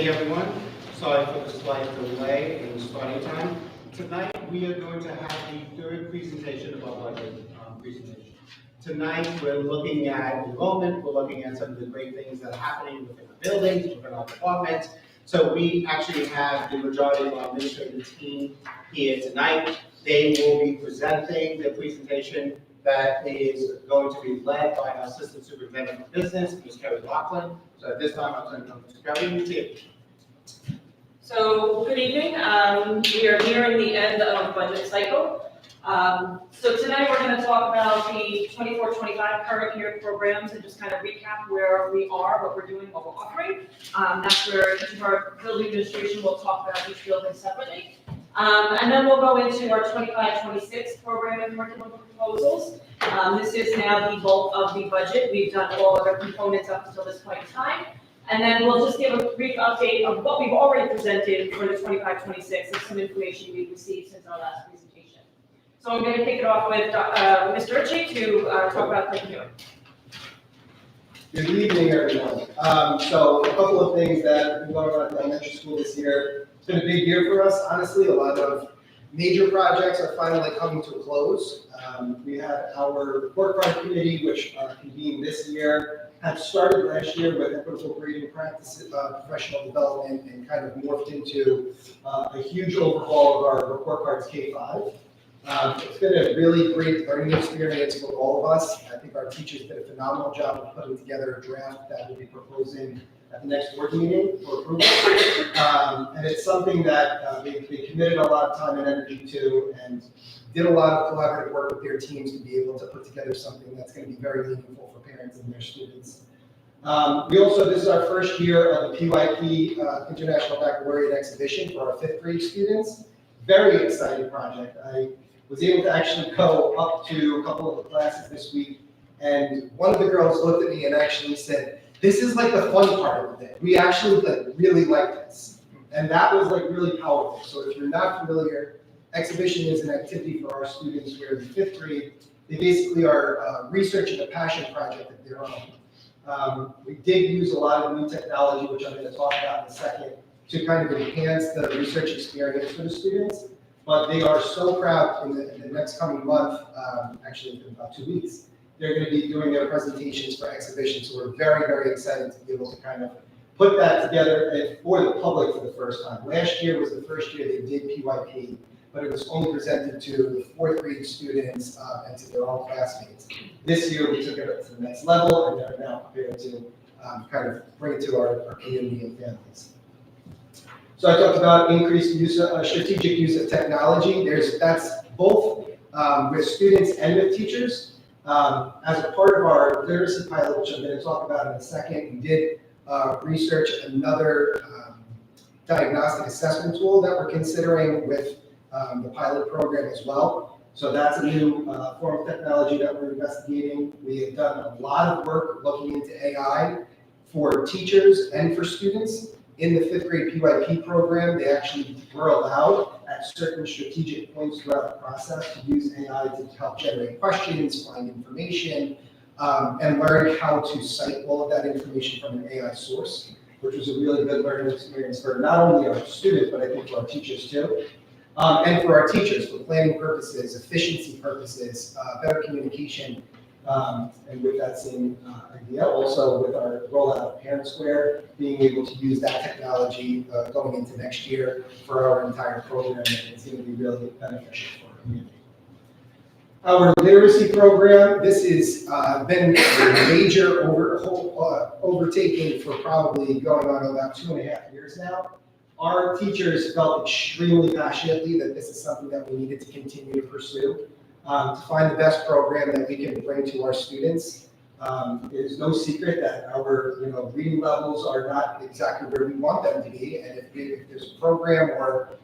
everyone. Sorry for the slight delay in starting time. Tonight we are going to have the third presentation of our budget presentation. Tonight we're looking at enrollment, we're looking at some of the great things that are happening within our buildings, within our departments. So we actually have the majority of our administrative team here tonight. They will be presenting the presentation that is going to be led by our Assistant Superintendent of Business, Ms. Kerry Laughlin. So at this time, I'll turn it over to Kerry. Ms. Laughlin. So, good evening. We are nearing the end of the budget cycle. So tonight we're going to talk about the 24-25 current year programs and just kind of recap where we are, what we're doing, what we're offering. That's where each of our building administration will talk about each building separately. And then we'll go into our 25-26 program and curriculum proposals. This is now the bulk of the budget. We've done all of our components up until this point in time. And then we'll just give a brief update of what we've already presented for the 25-26 and some information we've received since our last presentation. So I'm going to kick it off with Mr. Ritchie to talk about curriculum. Good evening, everyone. So a couple of things that have been going on at the elementary school this year. It's been a big year for us, honestly. A lot of major projects are finally coming to a close. We had our report card committee, which convened this year, had started last year with equitable grading practices, professional development, and kind of morphed into a huge overhaul of our report cards K-5. It's been a really great learning experience for all of us. I think our teachers did a phenomenal job of putting together a draft that we'll be proposing at the next board meeting for approval. And it's something that they committed a lot of time and energy to, and did a lot of collaborative work with their teams to be able to put together something that's going to be very meaningful for parents and their students. This is our first year of the PYP International Baccalaureate Exhibition for our 5th grade students. Very exciting project. I was able to actually go up to a couple of the classes this week, and one of the girls looked at me and actually said, "This is like the fun part of the day. We actually really like this." And that was really powerful. So if you're not familiar, exhibition is an activity for our students where in 5th grade, they basically are researching a passion project of their own. We did use a lot of new technology, which I'm going to talk about in a second, to kind of enhance the research experience for the students. But they are so proud in the next coming month, actually in about 2 weeks, they're going to be doing their presentations for exhibition. So we're very, very excited to be able to kind of put that together and for the public for the first time. Last year was the first year they did PYP, but it was only presented to the 4th grade students and to their own classmates. This year we took it to the next level, and they're now prepared to kind of bring it to our community and families. So I talked about increased use of strategic use of technology. That's both with students and with teachers. As a part of our literacy pilot, which I'm going to talk about in a second, we did research another diagnostic assessment tool that we're considering with the pilot program as well. So that's a new form of technology that we're investigating. We have done a lot of work looking into AI for teachers and for students. In the 5th grade PYP program, they actually were allowed at certain strategic points throughout the process to use AI to help generate questions, find information, and learn how to cite all of that information from an AI source, which was a really good learning experience for not only our students, but I think for our teachers too. And for our teachers, for planning purposes, efficiency purposes, better communication, and with that same idea, also with our rollout of Parent Square, being able to use that technology going into next year for our entire program, it's going to be really beneficial for our community. Our literacy program, this has been a major overtaking for probably going on about 2.5 years now. Our teachers felt extremely passionately that this is something that we needed to continue to pursue. To find the best program that we can bring to our students. It is no secret that our reading levels are not exactly where we want them to be, and if there's a program or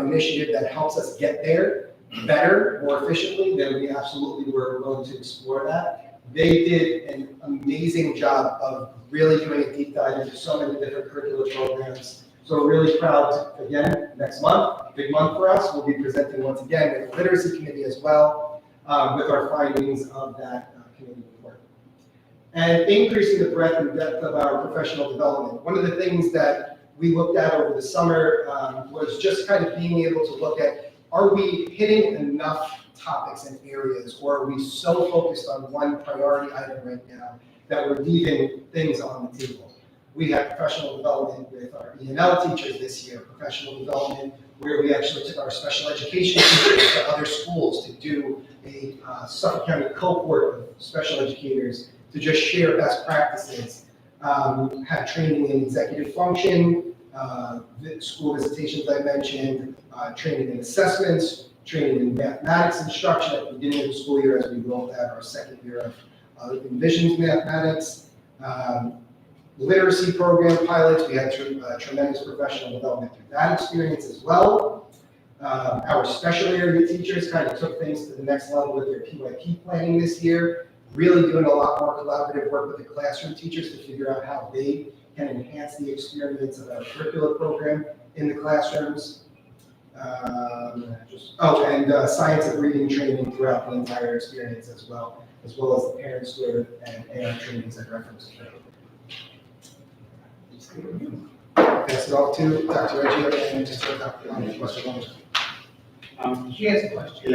initiative that helps us get there better, more efficiently, then we absolutely were willing to explore that. They did an amazing job of really doing a deep dive into so many different curricular programs. So we're really proud to, again, next month, big month for us, we'll be presenting once again with the literacy committee as well, with our findings of that committee report. And increasing the breadth and depth of our professional development. One of the things that we looked at over the summer was just kind of being able to look at, are we hitting enough topics and areas, or are we so focused on one priority item right now that we're leaving things on the table? We had professional development with our E&L teachers this year, professional development where we actually took our special education teachers to other schools to do a Suffolk County cohort of special educators to just share best practices. Had training in executive function, school visitations I mentioned, training in assessments, training in mathematics instruction at the beginning of the school year as we rolled out our second year of Envisions mathematics. Literacy program pilots, we had tremendous professional development through that experience as well. Our special area teachers kind of took things to the next level with their PYP planning this year, really doing a lot more collaborative work with the classroom teachers to figure out how they can enhance the experience of our curricular program in the classrooms. And science of reading training throughout the entire experience as well as the parent student and AI trainings I referenced earlier. Pass it off to Dr. Reggio and just to Dr. Mr. Long. She has a question.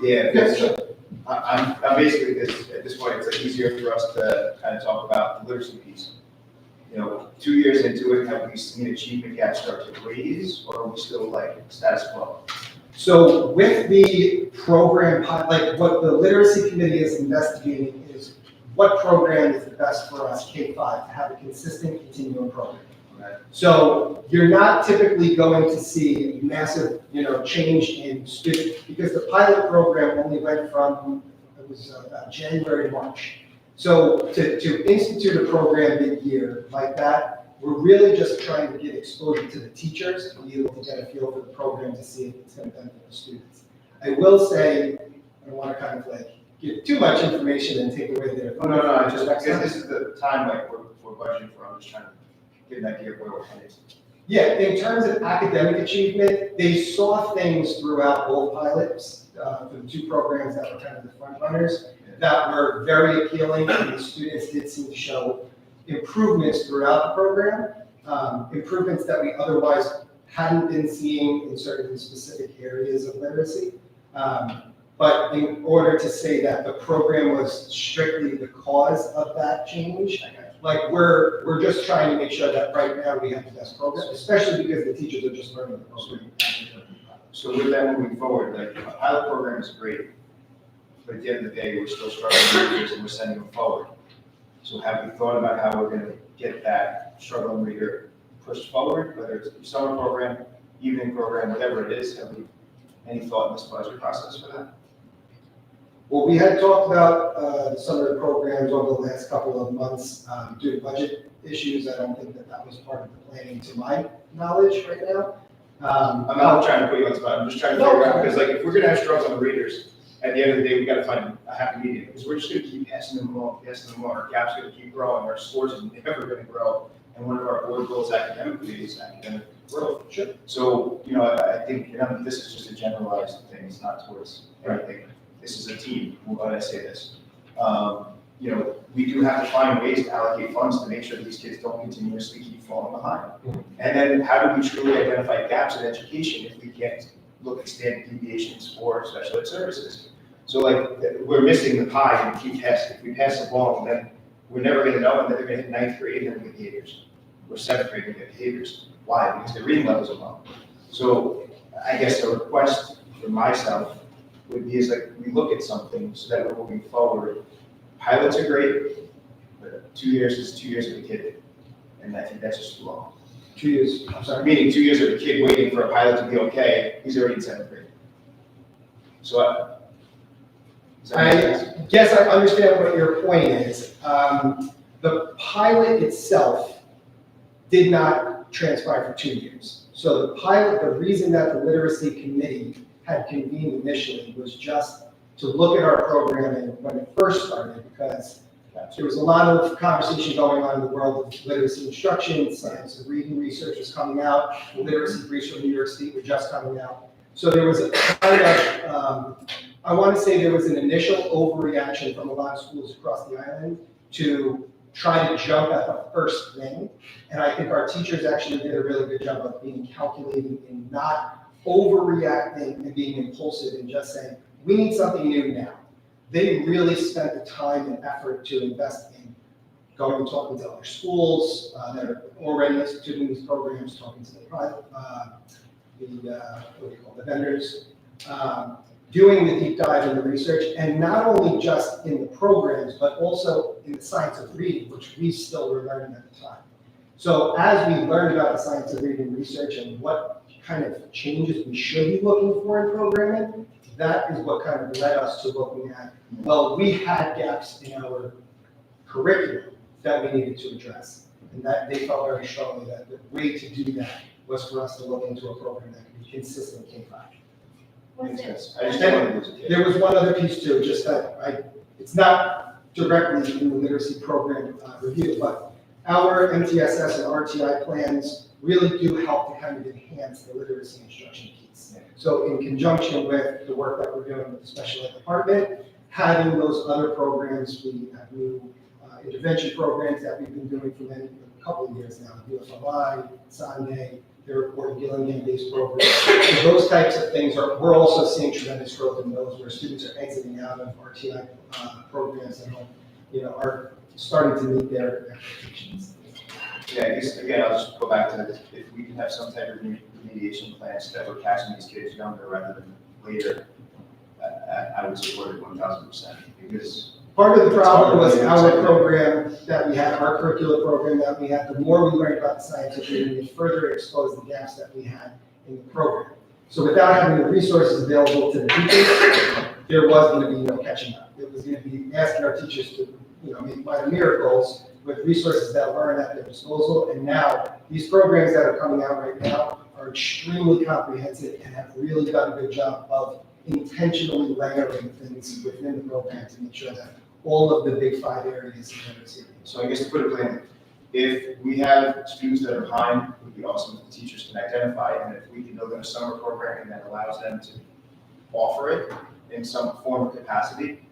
Yeah. Yes, I'm basically at this point, it's like easier for us to kind of talk about the literacy piece. 2 years into it, have we seen achievement gaps start to raise, or are we still like status quo? So with the program, like what the literacy committee is investigating is what program is the best for us, K-5, to have a consistent continuum program. Okay. So you're not typically going to see massive, change in students because the pilot program only went from, it was January to March. So to institute a program mid-year like that, we're really just trying to get exposure to the teachers to be able to get a feel for the program to see if it's going to benefit the students. I will say, I don't want to kind of like give too much information and take away their. No, I just, because this is the time like we're budgeting for, I'm just trying to get an idea of where we're headed. Yeah, in terms of academic achievement, they saw things throughout both pilots, for the two programs that were kind of the front runners, that were very appealing, and the students did seem to show improvements throughout the program, improvements that we otherwise hadn't been seeing in certain specific areas of literacy. But in order to say that the program was strictly the cause of that change, like we're just trying to make sure that right now we have the best program, especially because the teachers are just learning the program. So with that moving forward, like a pilot program is great, but at the end of the day, we're still struggling with readers and we're sending them forward. So have we thought about how we're going to get that struggling reader pushed forward, whether it's a summer program, evening program, whatever it is? Have we any thought in this budget process for that? Well, we had talked about some of the programs over the last couple of months due to budget issues. I don't think that was part of the planning to my knowledge right now. I'm not trying to put you on the spot, I'm just trying to figure out, because like if we're gonna have struggling readers, at the end of the day, we gotta find a happy medium, because we're just gonna keep passing them along, our gap's gonna keep growing, our scores are never gonna grow, and one of our board goals academically is academic growth. Sure. So, I think, this is just a generalized thing, it's not towards everything. This is a team, why did I say this? We do have to find ways to allocate funds to make sure that these kids don't continuously keep falling behind. And then how do we truly identify gaps in education if we can't look at standard deviations for special ed services? So like, we're missing the pie and keep testing. If we pass the ball, then we're never gonna know, and then they're gonna hit ninth grade and they're gonna get behaviors. Or seventh grade and get behaviors. Why? Because their reading levels are low. So I guess a request for myself would be is like, we look at something so that we're moving forward. Pilots are great, but 2 years is 2 years of a kid, and I think that's just too long. 2 years, I'm sorry. Meaning 2 years of a kid waiting for a pilot to be okay, he's already in seventh grade. So does that make sense? I guess I understand what your point is. The pilot itself did not transpire for 2 years. So the pilot, the reason that the literacy committee had convened initially was just to look at our programming when it first started, because there was a lot of conversation going on in the world of literacy instruction, science of reading research was coming out, the literacy briefs from New York State were just coming out. So there was a kind of, I want to say there was an initial overreaction from a lot of schools across the island to try to jump at the first thing. And I think our teachers actually did a really good job of being calculating and not overreacting and being impulsive and just saying, we need something new now. They really spent the time and effort to invest in going and talking to other schools that are already instituting these programs, talking to the private, the vendors, doing the deep dive in the research, and not only just in the programs, but also in the science of reading, which we still were learning at the time. So as we learned about the science of reading research and what kind of changes we should be looking for in programming, that is what kind of led us to looking at, well, we had gaps in our curriculum that we needed to address. And that they felt very strongly that the way to do that was for us to look into a program that could be consistent K-5. Makes sense. I just wanted to do it. There was one other piece too, just that it's not directly in the literacy program review, but our MTSS and RTI plans really do help to kind of enhance the literacy instruction piece. So in conjunction with the work that we're doing with the special ed department, having those other programs, we have new intervention programs that we've been doing for a couple of years now, UFLI, Sunday, their reporting Gillingham-based programs. So those types of things we're also seeing tremendous growth in those where students are exiting out of RTI programs and are starting to meet their expectations. Yeah, I guess, again, I'll just go back to this. If we can have some type of remediation plans that we're catching these kids younger rather than later, I would support it 1,000%. Because part of the problem was our program that we had, our curricular program that we had, the more we learned about the science of reading, it further exposed the gaps that we had in the program. So without having the resources available to the teachers, there was going to be no catching up. It was going to be asking our teachers to, make minor miracles with resources that weren't at their disposal. And now, these programs that are coming out right now are extremely comprehensive and have really done a good job of intentionally layering things within the program to make sure that all of the big 5 areas are literacy. So I guess to put it plainly, if we have students that are behind, it would be awesome if the teachers can identify, and if we can build in a summer program that allows them to offer it in some form or capacity,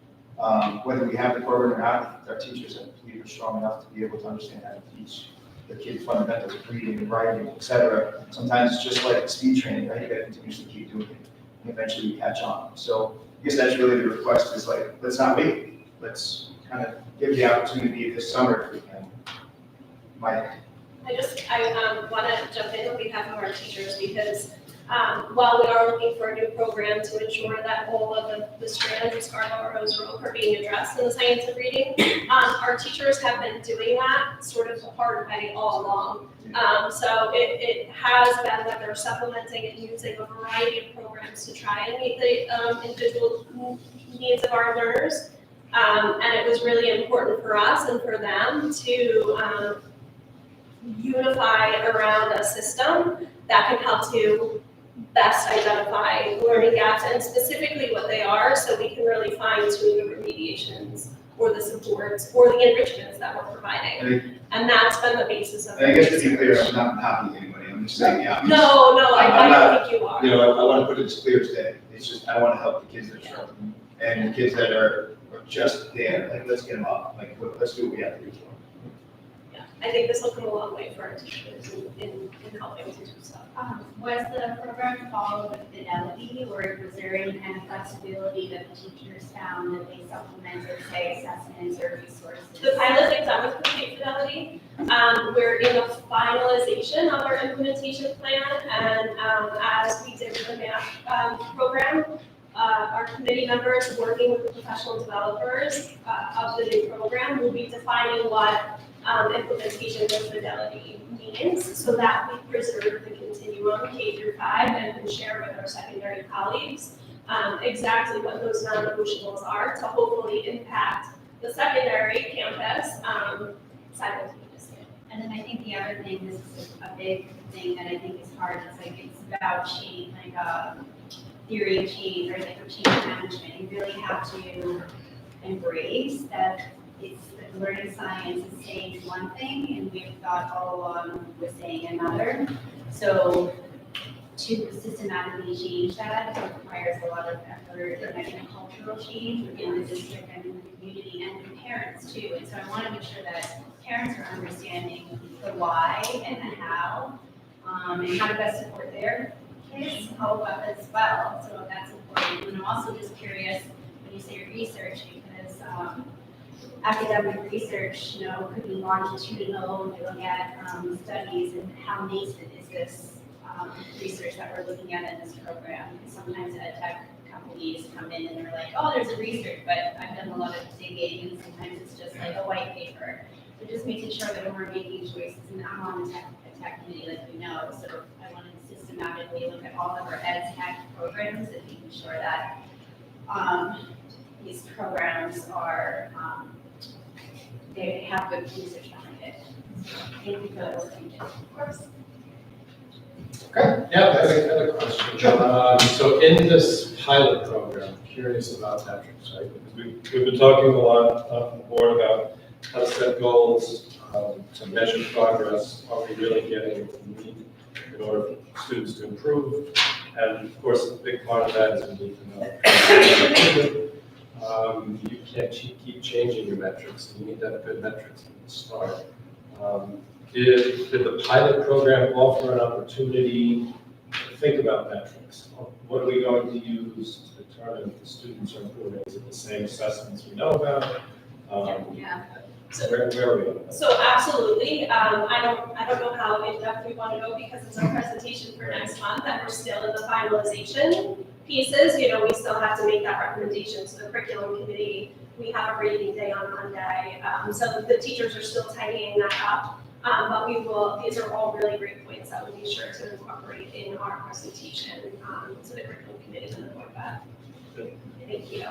whether we have the program or not, our teachers and we are strong enough to be able to understand how to teach the kids fundamentals of reading and writing, et cetera. Sometimes it's just like speed training, right? You gotta continuously keep doing it, and eventually you catch on. So I guess that's really the request is like, let's not wait. Let's kind of give the opportunity this summer if we can. Mike? I want to jump in on behalf of our teachers because while we are looking for a new program to ensure that all of the strands of Scarlet Rose Rope are being addressed in the science of reading, our teachers have been doing that sort of the hard way all along. So it has been that they're supplementing and using a variety of programs to try and meet the individual needs of our learners. And it was really important for us and for them to unify around a system that can help to best identify learning gaps and specifically what they are so we can really fine tune the remediations or the supports or the enrichments that we're providing. And that's been the basis of it. And I guess to be clear, I'm not copying anybody, I'm just saying, yeah. No, I not- don't think you are. I want to put it as clear as day. It's just, I want to help the kids that are struggling. And the kids that are just there, like, let's get them up, like, let's do what we have to do for them. Yeah, I think this will come a long way for our teachers in helping to do stuff. Was the program followed with fidelity, or was there any kind of flexibility that the teachers found that they supplemented, say, assessments or resources? The pilot exam was complete fidelity. We're in the finalization of our implementation plan, and as we did with the math program, our committee members working with the professional developers of the new program will be defining what implementation with fidelity means so that we preserve the continuum K through 5 and can share with our secondary colleagues exactly what those non-negotiables are to hopefully impact the secondary campus simultaneously. And then I think the other thing, this is a big thing that I think is hard, it's about change, theory of change, or like change management. You really have to embrace that it's that learning science is saying one thing and we've thought all along was saying another. So to systematically change that requires a lot of effort and a cultural change within the district and in the community and the parents too. And so I want to make sure that parents are understanding the why and the how, and how to best support their kids as well. So that's important. And I'm also just curious when you say research, because academic research, could be longitudinal. We look at studies and how nascent is this research that we're looking at in this program. Sometimes ed tech companies come in and they're like, oh, there's a research, but I've done a lot of digging, and sometimes it's just like a white paper. So just making sure that when we're making choices, and I'm on the tech committee, like you know, so I want to systematically look at all of our ed tech programs and making sure that these programs are, they have good research behind it. Thank you for the work you do. Of course. Okay. Yeah, I have a question. So in this pilot program, I'm curious about metrics, right? Because we've been talking a lot on the board about how to set goals, to measure progress. Are we really getting what we need in order for students to improve? And of course, a big part of that is we need to know. You can't keep changing your metrics. You need to have good metrics from the start. Did the pilot program offer an opportunity to think about metrics? What are we going to use to determine if the students are improving? Is it the same assessments we know about? Yeah. Where are we on that? So absolutely, I don't know how in depth we want to go because it's our presentation for next month and we're still in the finalization pieces. We still have to make that recommendation to the curriculum committee. We have a rating day on Monday, so the teachers are still tidying that up. But these are all really great points that we'll be sure to incorporate in our presentation to the curriculum committee and the board. Thank you.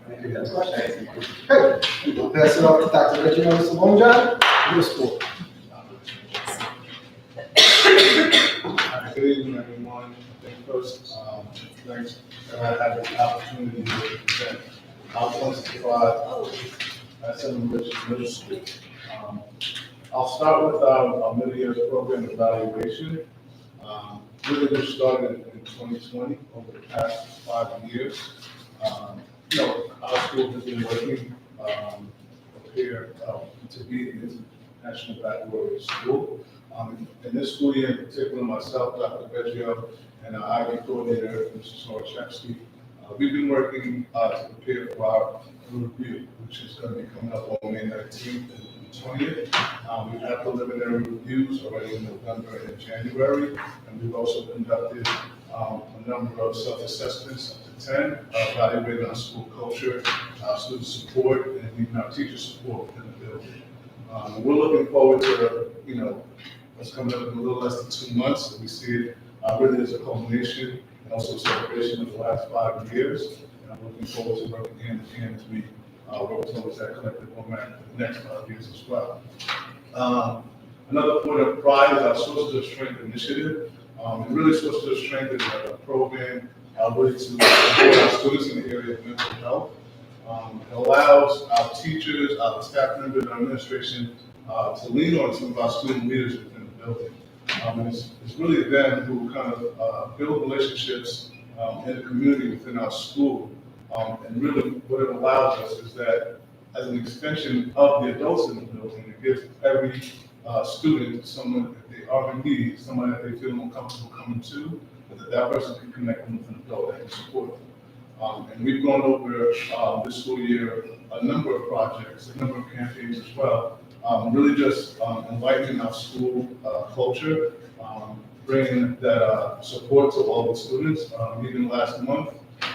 Thank you. Next question. Good. We'll pass it off to Dr. Reginald Salonja, middle school. Good evening, everyone. I think first, thanks that I had the opportunity to present our 2025 at St. Richard's Middle School. I'll start with our mid-year program evaluation. Really just started in 2020, over the past 5 years. Our school has been working here to be an international baccalaureate school. In this school year in particular, myself, Dr. Veggio, and our IB coordinator, Mr. Sorachevsky, we've been working to prepare for our review, which is going to be coming up on May 19th and 20th. We've had preliminary reviews already in November and January, and we've also conducted a number of self-assessments, up to 10, evaluating our school culture, our student support, and even our teacher support within the building. We're looking forward to, what's coming up in a little less than 2 months, and we see it really as a culmination and also a celebration of the last 5 years. And I'm looking forward to working hand in hand as we work towards that collective momentum for the next 5 years as well. Another point of pride is our Sources of Strength initiative. And really Sources of Strength is a program really to support our students in the area of mental health. It allows our teachers, our staff members, our administration to lean on some of our student leaders within the building. And it's really them who kind of build relationships in the community within our school. And really what it allows us is that as an extension of the adults in the building, it gives every student someone that they are in need, someone that they feel more comfortable coming to, but that person can connect them with an adult that can support them. And we've gone over this school year a number of projects, a number of campaigns as well, really just enlightening our school culture, bringing that support to all the students. Even last month,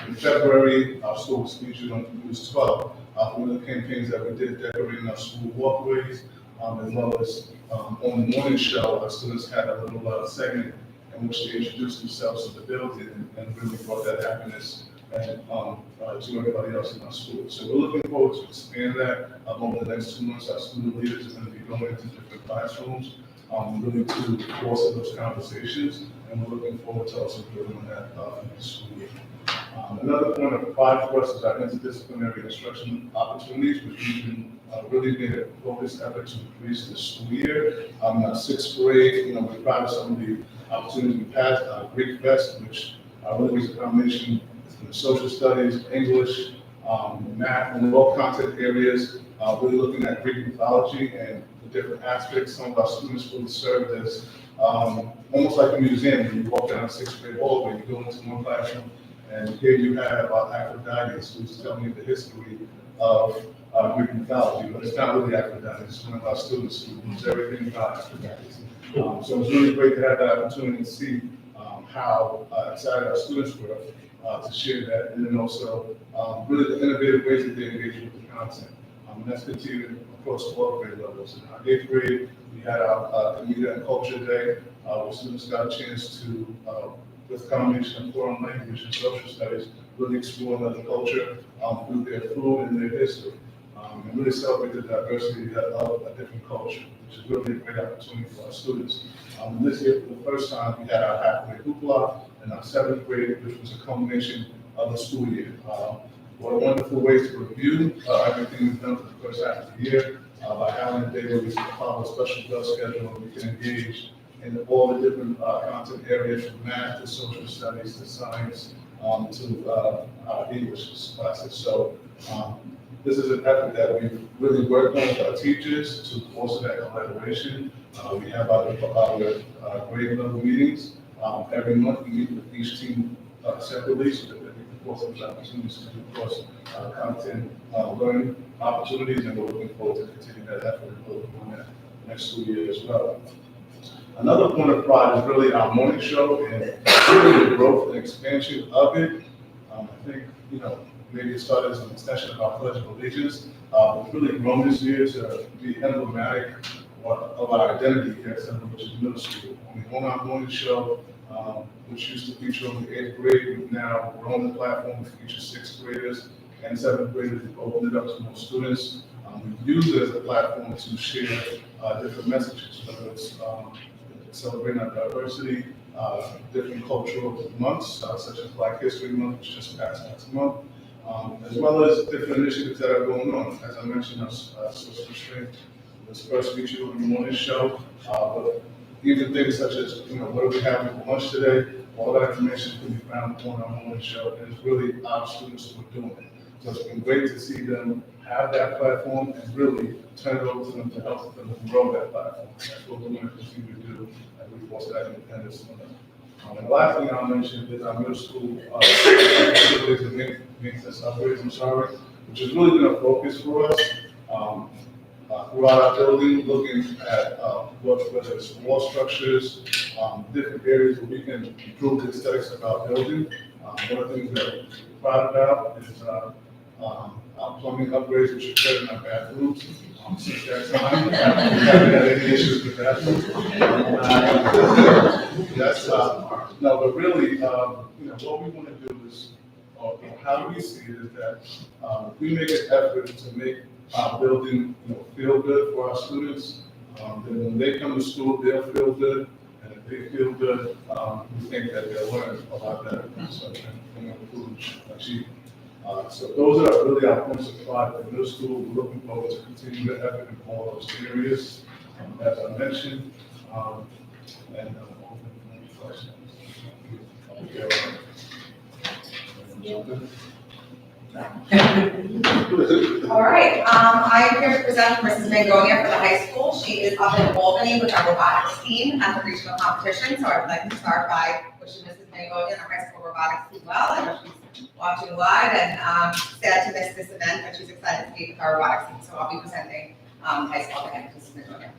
in February, our school was featured on News 12, one of the campaigns that we did decorating our school walkways, as well as on the morning show, our students had a little segment in which they introduced themselves to the building and really brought that happiness and to everybody else in our school. So we're looking forward to expand that over the next 2 months. Our student leaders are going to be going into different classrooms, really to foster those conversations, and we're looking forward to also building on that for the school year. Another point of pride for us is our interdisciplinary instruction opportunities, which we've been really made a focused effort to increase this school year. In our 6th grade, we're proud of some of the opportunities we passed. Greek Fest, which really was a combination of social studies, English, math and all content areas. Really looking at Greek mythology and the different aspects. Some of our students really served as almost like a museum. When you walk down a sixth grade hallway, you go into one classroom, and here you have Aphrodite, who's telling you the history of Greek mythology, but it's not really Aphrodite. It's one of our students who knows everything about Aphrodite. So it's really great to have that opportunity to see how excited our students were to share that, and then also really the innovative ways that they engage with the content. And that's continued across all grade levels. In our 8th grade, we had our Media and Culture Day, where students got a chance to, with a combination of foreign language and social studies, really explore another culture through their food and their history, and really celebrate the diversity of a different culture, which is really a great opportunity for our students. This year, for the first time, we had our halfway hoopla in our 7th grade, which was a culmination of the school year. What a wonderful way to review everything we've done for the first half of the year by having a day where we follow a special bell schedule and we can engage in all the different content areas from math to social studies to science to English classes. So this is an effort that we've really worked on with our teachers to foster that collaboration. We have our grade level meetings. Every month we meet with each team separately so that we can foster those opportunities to do cross content learning opportunities, and we're looking forward to continuing that effort and building on that next school year as well. Another point of pride is really our morning show and really the growth and expansion of it. I think, maybe it started as an extension of our Pledge of Allegiance, but it's really grown this year to be emblematic of our identity here at Central Richards Middle School. On our morning show, which used to feature only 8th grade, we've now grown the platform to feature 6th graders and 7th graders. We've opened it up to more students. We've used it as a platform to share different messages, whether it's celebrating our diversity, different cultural months, such as Black History Month, which just passed last month, as well as different initiatives that are going on. As I mentioned, our social restraint was first featured on the morning show, but even things such as, what are we having for lunch today, all that information can be found on our morning show, and it's really our students who are doing it. So it's been great to see them have that platform and really turn it over to them to help them grow that platform. That's what we're going to continue to do as we foster that independence on them. And the last thing I'll mention is our middle school facilities and maintenance upgrades, which has really been a focus for us throughout our building, looking at whether it's wall structures, different areas where we can improve the aesthetics of our building. One of the things that we're proud about is our plumbing upgrades, which occurred in our bathrooms. Since that time, we haven't had any issues with bathrooms. No, but really, what we want to do is, how we see it is that we make an effort to make our building, feel good for our students. Then when they come to school, they'll feel good, and if they feel good, we think that they'll learn a lot better. So, and achieve. So those are really our points of pride for middle school. We're looking forward to continuing the effort in all those areas, as I mentioned. And open for any questions. All right, I'm here to present Mrs. Mangonia for the high school. She is up in Albany with our robotics team at the regional competition. So I would like to start by wishing Mrs. Mangonia and our high school robotics team well. I know she's watching live and sad to miss this event, but she's excited to be with our robotics team. So I'll be presenting high school again, Mrs. Mangonia.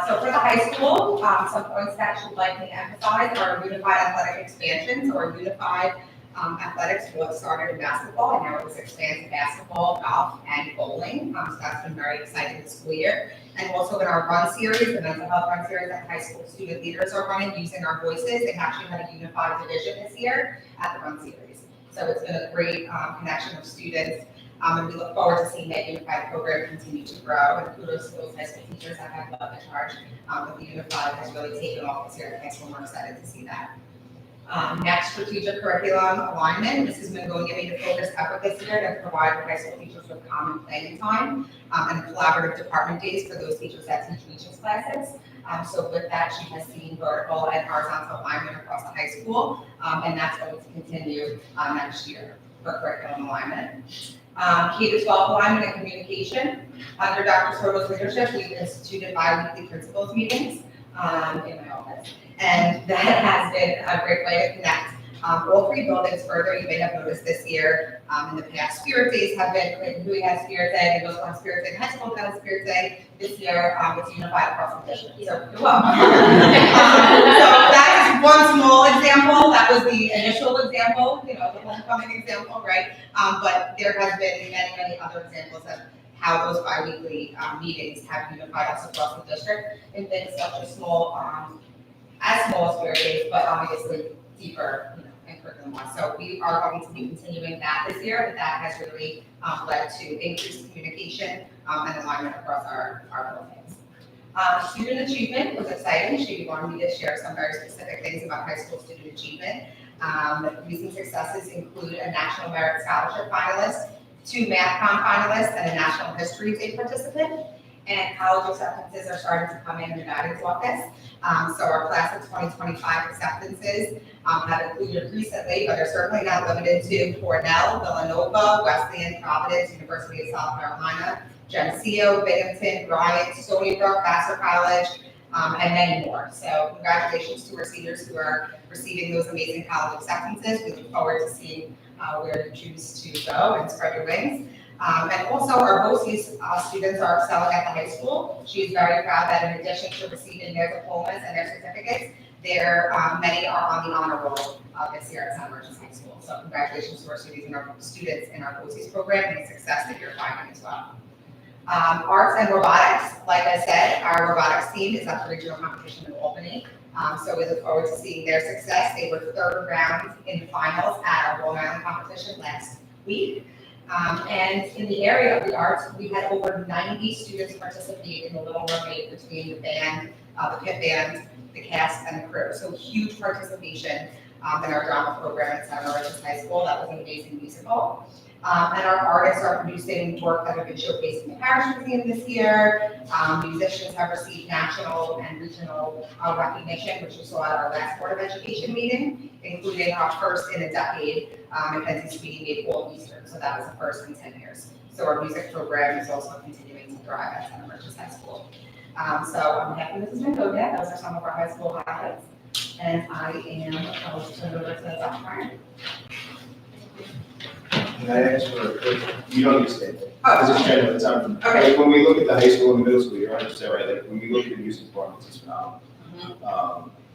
So for the high school, some points that she'd like me to emphasize are unified athletic expansions or unified athletics what started in basketball and now it was expanded to basketball, golf, and bowling. So that's been very exciting this school year. And also in our run series, the mental health run series that high school student leaders are running using our voices, they actually had a unified division this year at the run series. So it's been a great connection of students. And we look forward to seeing that unified program continue to grow. And kudos to those high school teachers that have led the charge. But the unified has really taken off this year at high school. We're excited to see that. Next, strategic curriculum alignment. Mrs. Mangonia made a focused effort this year to provide high school teachers with common planning time and collaborative department days for those teachers that teach regions classes. So with that, she has seen vertical and horizontal alignment across the high school, and that's going to continue next year. for curriculum alignment. K-12 alignment and communication. Under Dr. Soto's leadership, we've instituted bi-weekly principals meetings in my office. And that has been a great way to connect all three buildings further. You may have noticed this year, in the past, Spirit Days have been, Louis has Spirit Day, we also have Spirit Day, high school has Spirit Day. This year, it's unified across the district, so you're welcome. So that is one small example. That was the initial example, the homecoming example, right? But there has been many, many other examples of how those bi-weekly meetings have unified us across the district in things such as small as Spirit Days, but obviously deeper, and curriculum-wise. So we are going to be continuing that this year, but that has really led to increased communication and alignment across our buildings. Student achievement was exciting. She wanted me to share some very specific things about high school student achievement. Recent successes include a National Merit Scholarship finalist, 2 MathCon finalists, and a National History Day participant. And college acceptances are starting to come in the guidance office. So our class of 2025 acceptances have included recently, but are certainly not limited to Cornell, Villanova, Wesleyan, Providence, University of South Carolina, Geneseo, Binghamton, Bryant, Stony Brook, Vassar College, and many more. So congratulations to our seniors who are receiving those amazing college acceptances. We look forward to seeing where you choose to go and spread your wings. And also our BOE students are excelling at the high school. She's very proud that in addition to receiving their diplomas and their certificates, many are on the honor roll this year at St. Martin's High School. So congratulations to our students in our BOE program and the success that you're finding as well. Arts and robotics, like I said, our robotics team is at the regional competition in Albany. So we look forward to seeing their success. They were third round in finals at our Long Island competition last week. And in the area of the arts, we had over 90 students participate in the Little Mermaid between the band, the pit band, the cast, and the crew. So huge participation in our drama program at St. Martin's High School. That was an amazing musical. And our artists are producing work that have been showcased in the Parish Museum this year. Musicians have received national and regional recognition, which we saw at our last Board of Education meeting, including our first in a decade, Mackenzie Speedy made all Eastern, so that was the first in 10 years. So our music program is also continuing to thrive at St. Martin's High School. So on behalf of Mrs. Mendoza, those are some of our high school highlights. And I will turn it over to Dr. Ryan. Can I ask for a quick, you don't need to stay there, because it's general, it's on. Okay. Like, when we look at the high school and the middle school, you're 100% right, like, when we look at the music performance, it's phenomenal.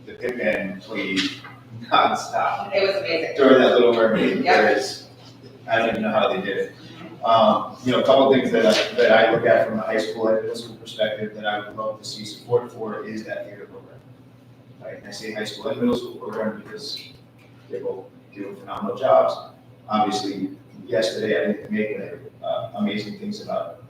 The pit band played nonstop It was amazing. during that Little Mermaid, Yep. whereas, I don't even know how they did it. A couple things that I look at from a high school and middle school perspective that I would love to see support for is that theater program. Right, and I say high school and middle school program because they both do phenomenal jobs. Obviously, yesterday I didn't make amazing things about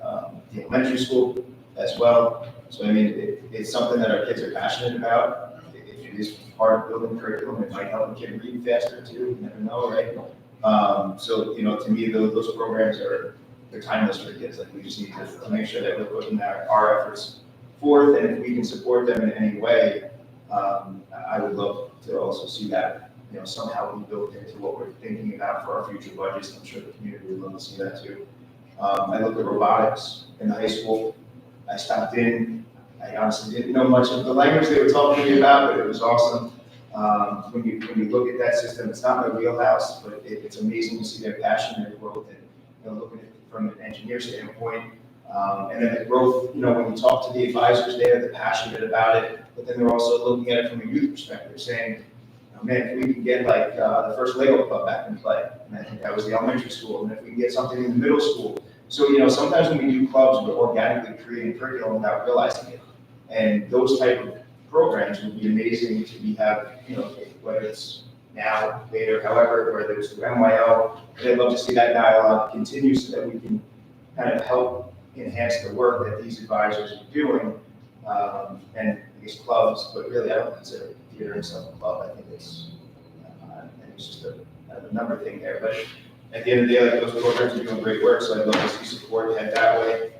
the elementary school as well. So I mean, it's something that our kids are passionate about. If it is part of building curriculum, it might help a kid read faster too. You never know, right? So to me, those programs they're timeless for kids. Like we just need to make sure that we're putting our efforts forth, and if we can support them in any way, I would love to also see that. Somehow be built into what we're thinking about for our future budgets. I'm sure the community would love to see that too. I looked at robotics in the high school. I stopped in. I honestly didn't know much of the language they were talking to me about, but it was awesome. When you look at that system, it's not my wheelhouse, but it's amazing to see their passion and their growth, and looking at it from an engineer standpoint. And then the growth, when you talk to the advisors there, they're passionate about it, but then they're also looking at it from a youth perspective, saying, man, if we can get like the first Lego club back in play, and I think that was the elementary school, and if we can get something in the middle school. So, sometimes when we do clubs, we're organically creating curriculum without realizing it. And those type of programs would be amazing to have, whether it's now, later, however, whether it's through MYO. And I'd love to see that dialogue continue so that we can kind of help enhance the work that these advisors are doing, and these clubs, but really I don't consider theater itself a club. I think it's just a number thing there. But at the end of the day, like those programs are doing great work, so I'd love to see support head that way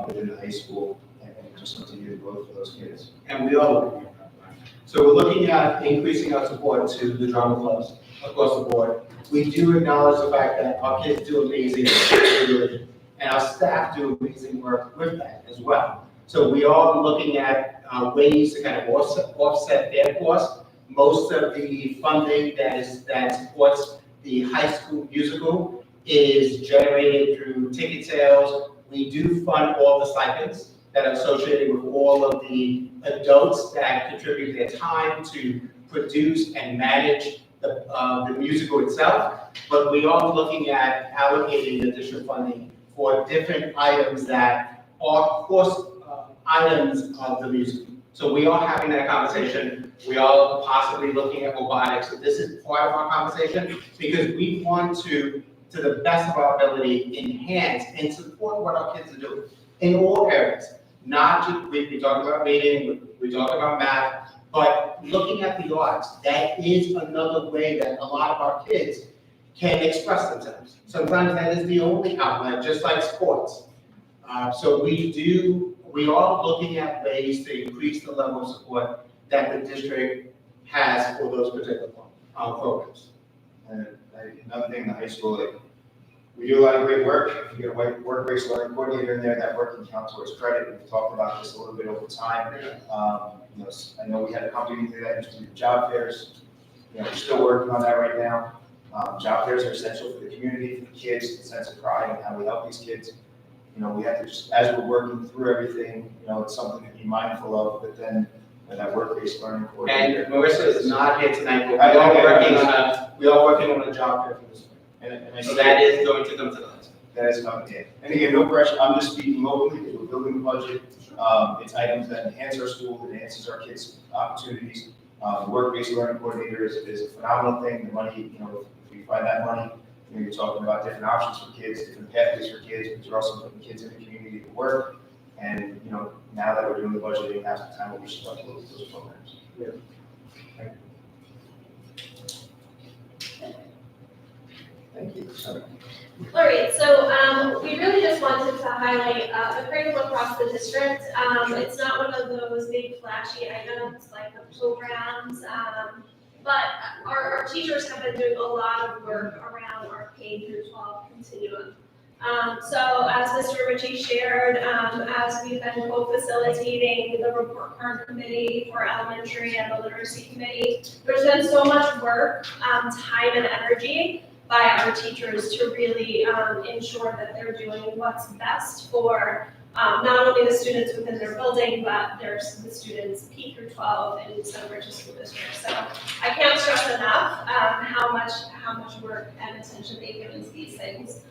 within the high school and just continue to grow for those kids. And we are looking at that. So we're looking at increasing our support to the drama clubs. across the board. We do acknowledge the fact that our kids do amazing work, and our staff do amazing work with that as well. So we are looking at ways to kind of offset their costs. Most of the funding that supports the high school musical is generated through ticket sales. We do fund all the stipends that are associated with all of the adults that contribute their time to produce and manage the musical itself. But we are looking at allocating additional funding for different items that are cost items of the musical. So we are having that conversation. We are possibly looking at robotics. So this is part of our conversation because we want to the best of our ability, enhance and support what our kids are doing in all areas. Not just, we talk about reading, we talk about math, but looking at the arts, that is another way that a lot of our kids can express themselves. Sometimes that is the only outlet, just like sports. So we are looking at ways to increase the level of support that the district has for those particular programs. And another thing in the high school, like, we do a lot of great work. We get a work-based learning coordinator in there. That work can count towards credit. We've talked about this a little bit over time. You know, I know we had a company that used to do job fairs. You know, we're still working on that right now. Job fairs are essential for the community, for the kids, the sense of pride and how we help these kids. You know, we have to just, as we're working through everything, you know, it's something to be mindful of, but then that work-based learning coordinator. And Marissa is not here tonight, but we are working on a job fair for this week. And So that is going to come to us. That is coming in. And again, no pressure, I'm just speaking locally because we're building the budget. It's items that enhance our school, that enhances our kids' opportunities. The work-based learning coordinator is a phenomenal thing. The money, you know, if we find that money, you know, you're talking about different options for kids, different pathways for kids, but you're also putting kids in the community to work. And, you know, now that we're doing the budgeting, now's the time where we should start to look at those programs. Yeah. Thank you. Sorry. All right, so we really just wanted to highlight the curriculum across the district. It's not one of those big flashy items like the programs, but our teachers have been doing a lot of work around our K through 12 continuum. So as Mr. Ritchie shared, as we've been co-facilitating the report card committee for elementary and the literacy committee, there's been so much work, time and energy by our teachers to really ensure that they're doing what's best for not only the students within their building, but there's the students P through 12 in Center Ridge School District. So I can't stress enough how much work and attention they've given to these things.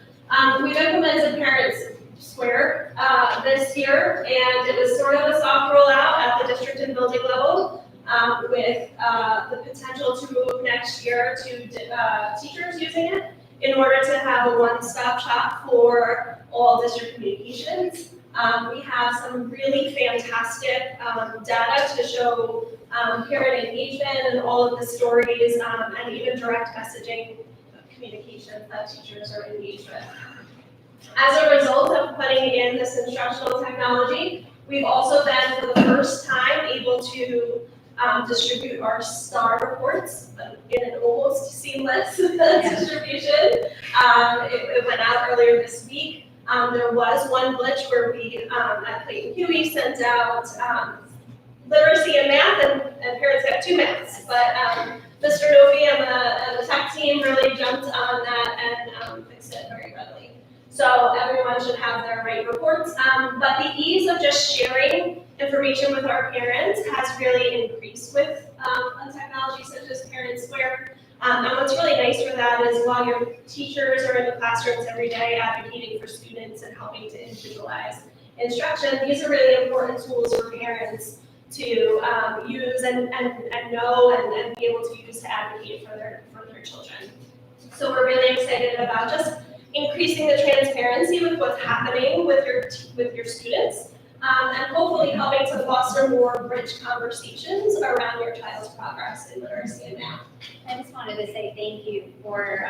We've implemented Parents Square this year, and it was sort of a soft rollout at the district and building level. With the potential to move next year to teachers using it in order to have a one-stop shop for all district communications. We have some really fantastic data to show parent engagement and all of the stories and even direct messaging communications that teachers are engaged with. As a result of putting in this instructional technology, we've also been, for the first time, able to distribute our STAR reports in an almost seamless distribution. It went out earlier this week. There was one glitch where we, at Clayton Huey, sent out literacy and math, and parents got 2 maths. But Mr. Novi and the tech team really jumped on that and fixed it very readily. So everyone should have their right reports. But the ease of just sharing information with our parents has really increased with a technology such as Parent Square. And what's really nice for that is while your teachers are in the classrooms every day advocating for students and helping to individualize instruction, these are really important tools for parents to use and know and be able to use to advocate for their children. So we're really excited about just increasing the transparency with what's happening with your students. and hopefully helping to foster more rich conversations around your child's progress in literacy and math. I just wanted to say thank you for,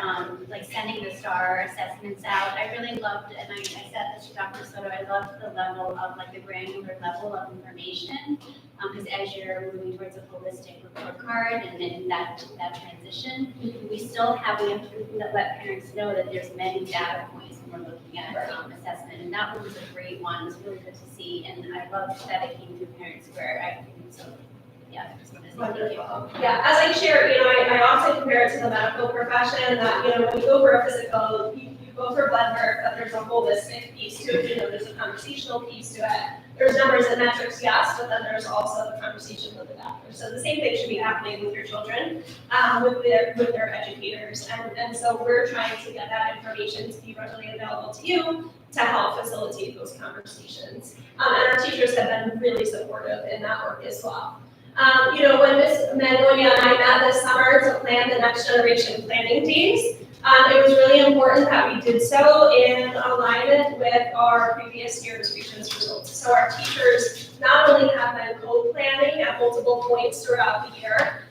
sending the STAR assessments out. I really loved, and I said this to Dr. Soto, I loved the level of, the granular level of information. Because as you're moving towards a holistic report card and then that transition, we have to let parents know that there's many data points when we're looking at assessment. And that one was a great one. It was really good to see. And I loved that it came to parents where I think so. Yeah, I just wanted to say thank you. Yeah, as I share, I often compare it to the medical profession that, when you go for a physical, you go for blood work, but there's a holistic piece to it, there's a conversational piece to it. There's numbers and metrics, yes, but then there's also the conversation with the doctor. So the same thing should be happening with your children, with their educators. And so we're trying to get that information to be readily available to you to help facilitate those conversations. And our teachers have been really supportive in that work as well. When Ms. Mangonia and I met this summer to plan the next generation planning days, it was really important that we did so in alignment with our previous year's research results. So our teachers not only have been co-planning at multiple points throughout the year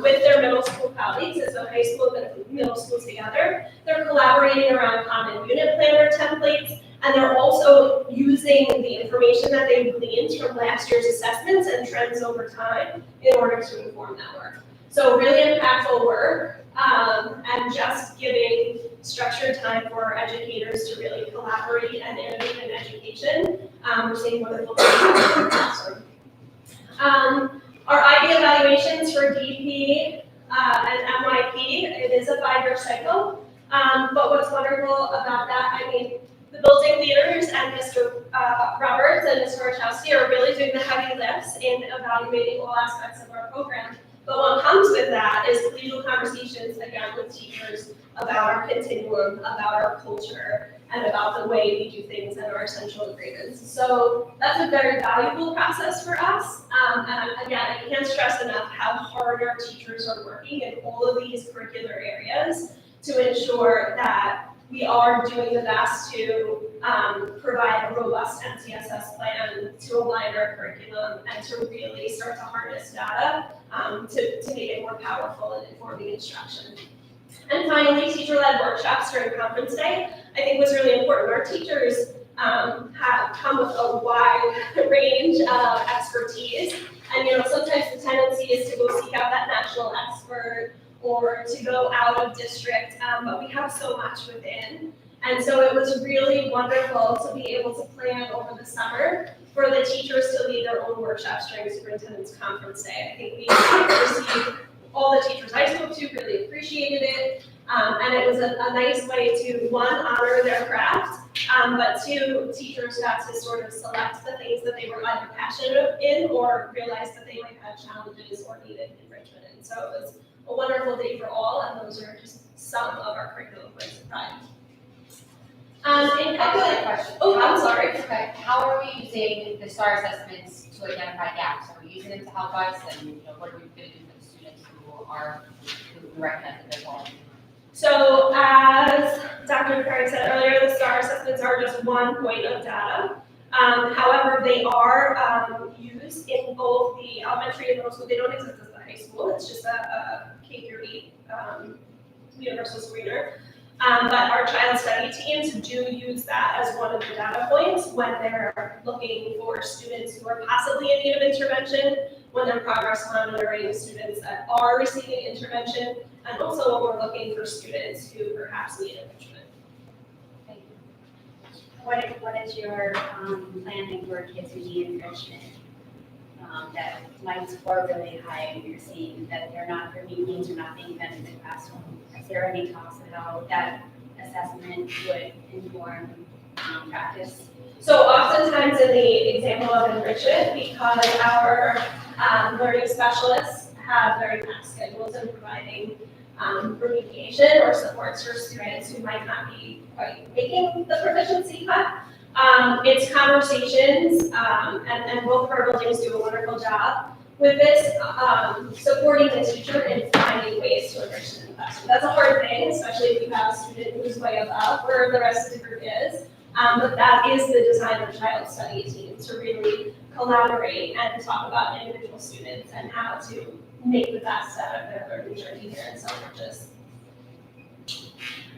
with their middle school colleagues, as a high school and middle school together, they're collaborating around common unit planner templates, and they're also using the information that they've gleaned from last year's assessments and trends over time in order to inform that work. So really impactful work, and just giving structured time for our educators to really collaborate and innovate in education. We're seeing wonderful things in the classroom. Our IB evaluations for DP and MYP, it is a 5-year cycle. But what's wonderful about that, the building leaders and Mr. Roberts and Mr. Wachowski are really doing the heavy lifts in evaluating all aspects of our program. But what comes with that is collegial conversations, again, with teachers about our continuum, about our culture, and about the way we do things and our essential agreements. So that's a very valuable process for us. And again, I can't stress enough how hard our teachers are working in all of these curricular areas to ensure that we are doing the best to provide a robust MTSS plan to align our curriculum and to really start to harness data to make it more powerful in informing instruction. And finally, teacher-led workshops during conference day, I think was really important. Our teachers have come with a wide range of expertise. And sometimes the tendency is to go seek out that national expert or to go out of district, but we have so much within. And so it was really wonderful to be able to plan over the summer for the teachers to lead their own workshops during superintendent's conference day. I think we received, all the teachers I spoke to really appreciated it. And it was a nice way to, one, honor their craft, but two, teachers got to sort of select the things that they were either passionate in or realized that they might have challenges or needed enrichment in. So it was a wonderful day for all, and those are just some of our curriculum points of pride. I have a question. Oh, I'm sorry. Okay, how are we using the STAR assessments to identify gaps? Are we using them to help us, and what are we going to do for the students who recognize that they're falling? So as Dr. Craig said earlier, the STAR assessments are just one point of data. However, they are used in both the elementary and middle school. They don't exist as the high school. It's just a K-8 universal screener. But our child study teams do use that as one of the data points when they're looking for students who are possibly in need of intervention, when they're progress monitoring students that are receiving intervention, and also when we're looking for students who perhaps need enrichment. Thank you. What is your planning for kids who need enrichment? That might score really high and you're seeing that they're not, their needs are not being met in the classroom. Is there any talks at all that assessment would inform practice? So oftentimes in the example of enrichment, because our learning specialists have very fast schedules in providing remediation or supports for students who might not be quite making the proficiency cut. It's conversations, and both of our buildings do a wonderful job with this, supporting the teacher in finding ways to enrich in the classroom. That's a hard thing, especially if you have a student who's way above where the rest of the group is. But that is the design of the child study team, to really collaborate and talk about individual students and how to make the best out of their learning journey here in Selfridges.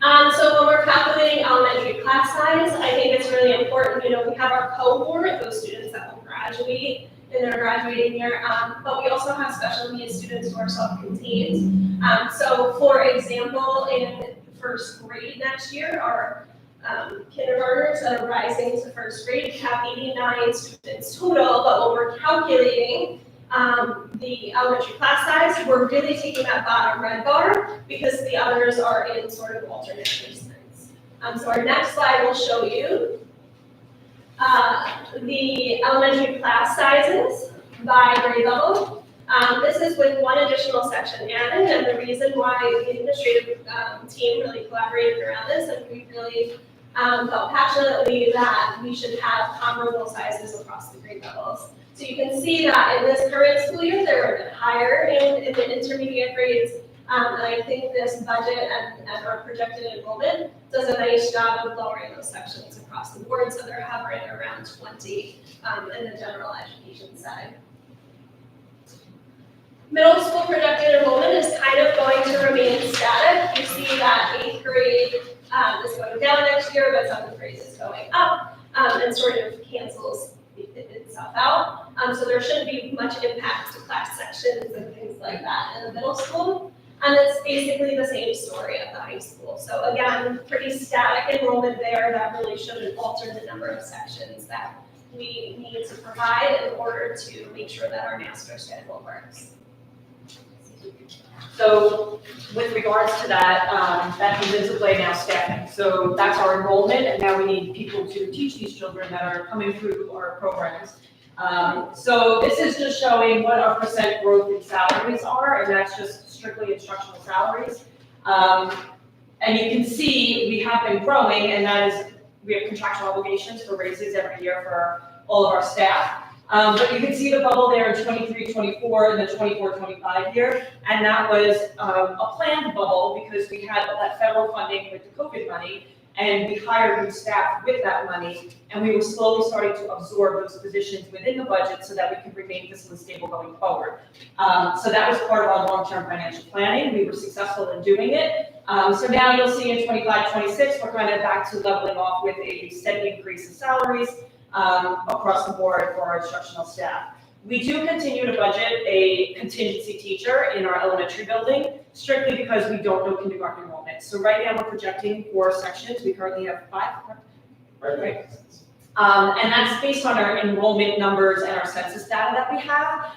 So when we're calculating elementary class size, I think it's really important, we have our cohort, those students that will graduate in their graduating year, but we also have special needs students who are self-contained. So for example, in first grade next year, our kindergartners that are rising to first grade have 89 students total, but when we're calculating the elementary class size, we're really taking that bottom red bar because the others are in sort of alternate placements. So our next slide will show you the elementary class sizes by grade level. This is with one additional section added, and the reason why the administrative team really collaborated around this, and we really felt passionately that we should have comparable sizes across the grade levels. So you can see that in this current school year, they're a bit higher in the intermediate grades. And I think this budget and our projected enrollment does a nice job of lowering those sections across the board. So they're hovering around 20 in the general education side. Middle school projected enrollment is kind of going to remain static. You see that 8th grade is going down next year, but 7th grade is going up and sort of cancels itself out. So there shouldn't be much impact to class sections and things like that in the middle school. And it's basically the same story at the high school. So again, pretty static enrollment there that really shouldn't alter the number of sections that we need to provide in order to make sure that our master schedule works. So with regards to that, that comes into play now staffing. So that's our enrollment, and now we need people to teach these children that are coming through our programs. So this is just showing what our percent growth in salaries are, and that's just strictly instructional salaries. And you can see we have been growing, and that is, we have contractual obligations for raises every year for all of our staff. But you can see the bubble there in 23-24 and the 24-25 year, and that was a planned bubble because we had that federal funding with the COVID money, and we hired new staff with that money, and we were slowly starting to absorb those positions within the budget so that we could remain fiscally stable going forward. So that was part of our long-term financial planning. We were successful in doing it. So now you'll see in 25-26, we're kind of back to leveling off with a steady increase in salaries across the board for our instructional staff. We do continue to budget a contingency teacher in our elementary building, strictly because we don't know kindergarten enrollment. So right now we're projecting 4 sections. We currently have 5. Right. And that's based on our enrollment numbers and our census data that we have.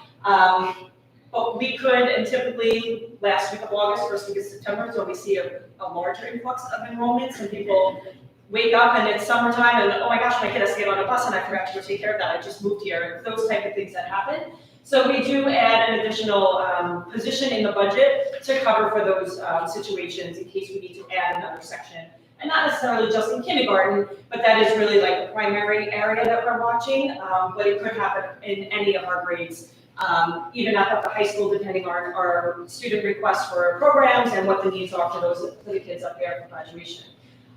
But we could, and typically last week of August, first week of September, is when we see a larger influx of enrollments, and people wake up and it's summertime and, oh my gosh, my kid has to get on a bus and I forgot to go take care of that, I just moved here, those type of things that happen. So we do add an additional position in the budget to cover for those situations in case we need to add another section. And not necessarily just in kindergarten, but that is really like the primary area that we're watching, but it could happen in any of our grades. Even at the high school, depending on our student requests for programs and what the needs are for the kids up there for graduation.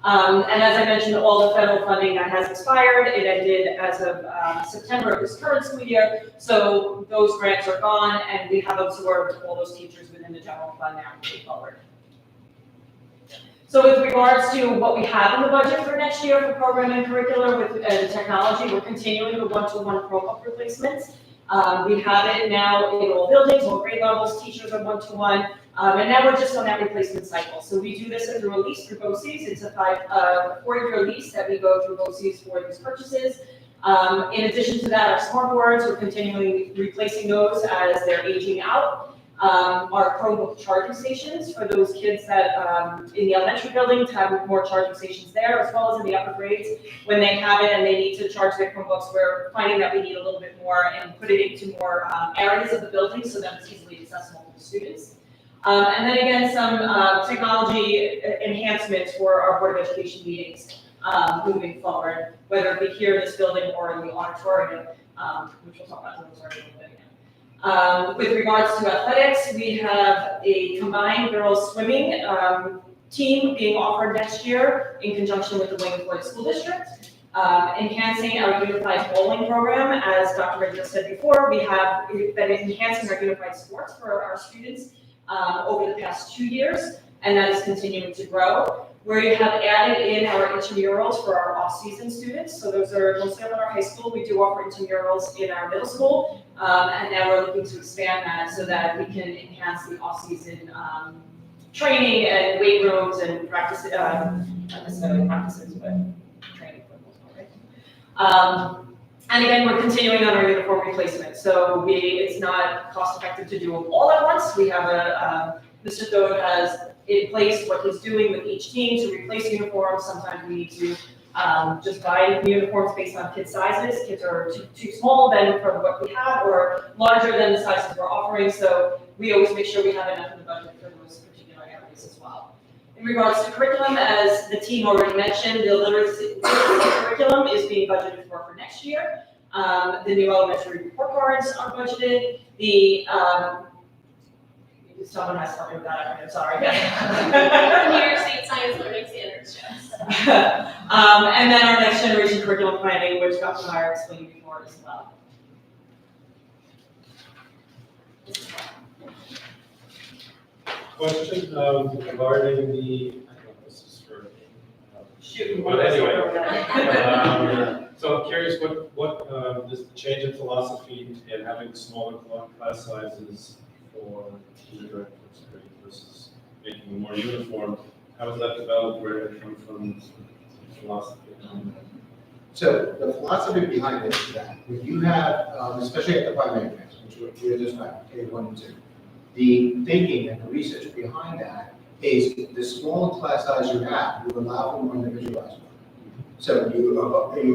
And as I mentioned, all the federal funding that has expired, it ended as of September of this current school year. So those grants are gone, and we have absorbed all those teachers within the general fund now moving forward. So with regards to what we have in the budget for next year for program and curricular with technology, we're continuing the one-to-one Chromebook replacements. We have it now in all buildings, all grade levels, teachers are one-to-one. And now we're just on that replacement cycle. So we do this as a release through BOCES. It's a 4-year lease that we go through BOCES for these purchases. In addition to that, our smart boards, we're continually replacing those as they're aging out. Our Chromebook charging stations for those kids that in the elementary building to have more charging stations there, as well as in the upper grades. When they have it and they need to charge their Chromebooks, we're finding that we need a little bit more and put it into more areas of the building so that it's easily accessible to students. And then again, some technology enhancements for our Board of Education meetings moving forward, whether it be here in this building or in the auditorium, which we'll talk about in a little bit again. With regards to athletics, we have a combined girls swimming team being offered next year in conjunction with the Wayne Floyd School District. Enhancing our unified bowling program, as Dr. Ray just said before, we've been enhancing our unified sports for our students over the past 2 years, and that is continuing to grow. We have added in our intramurals for our off-season students, so those are mostly up at our high school. We do offer intramurals in our middle school, and now we're looking to expand that so that we can enhance the off-season training and weight rooms and practice, not necessarily practices, but training for the most part, right? And again, we're continuing on our uniform replacement, so it's not cost effective to do them all at once. We have Mr. Doe has in place what he's doing with each team to replace uniforms. Sometimes we need to just buy uniforms based on kid sizes. Kids are too small then for what we have, or larger than the sizes we're offering, so we always make sure we have enough in the budget for those particular areas as well. In regards to curriculum, as the team already mentioned, the literacy curriculum is being budgeted for next year. The new elementary report cards are budgeted. Someone has to help me with that, I'm sorry. The New York State Science Learning Standards, yes. And then our next generation curriculum planning, which Dr. Meyer explained before as well. Question regarding the, I don't know if this is for. Shoot. But anyway, so I'm curious what this change in philosophy in having smaller class sizes for kindergarten first grade versus making them more uniform, how was that developed? Where did it come from? Philosophy behind that? So the philosophy behind it is that when you have, especially at the primary grades, which we just about K1 and 2, the thinking and the research behind that is the smaller class size you have, you allow for more individualized work. So you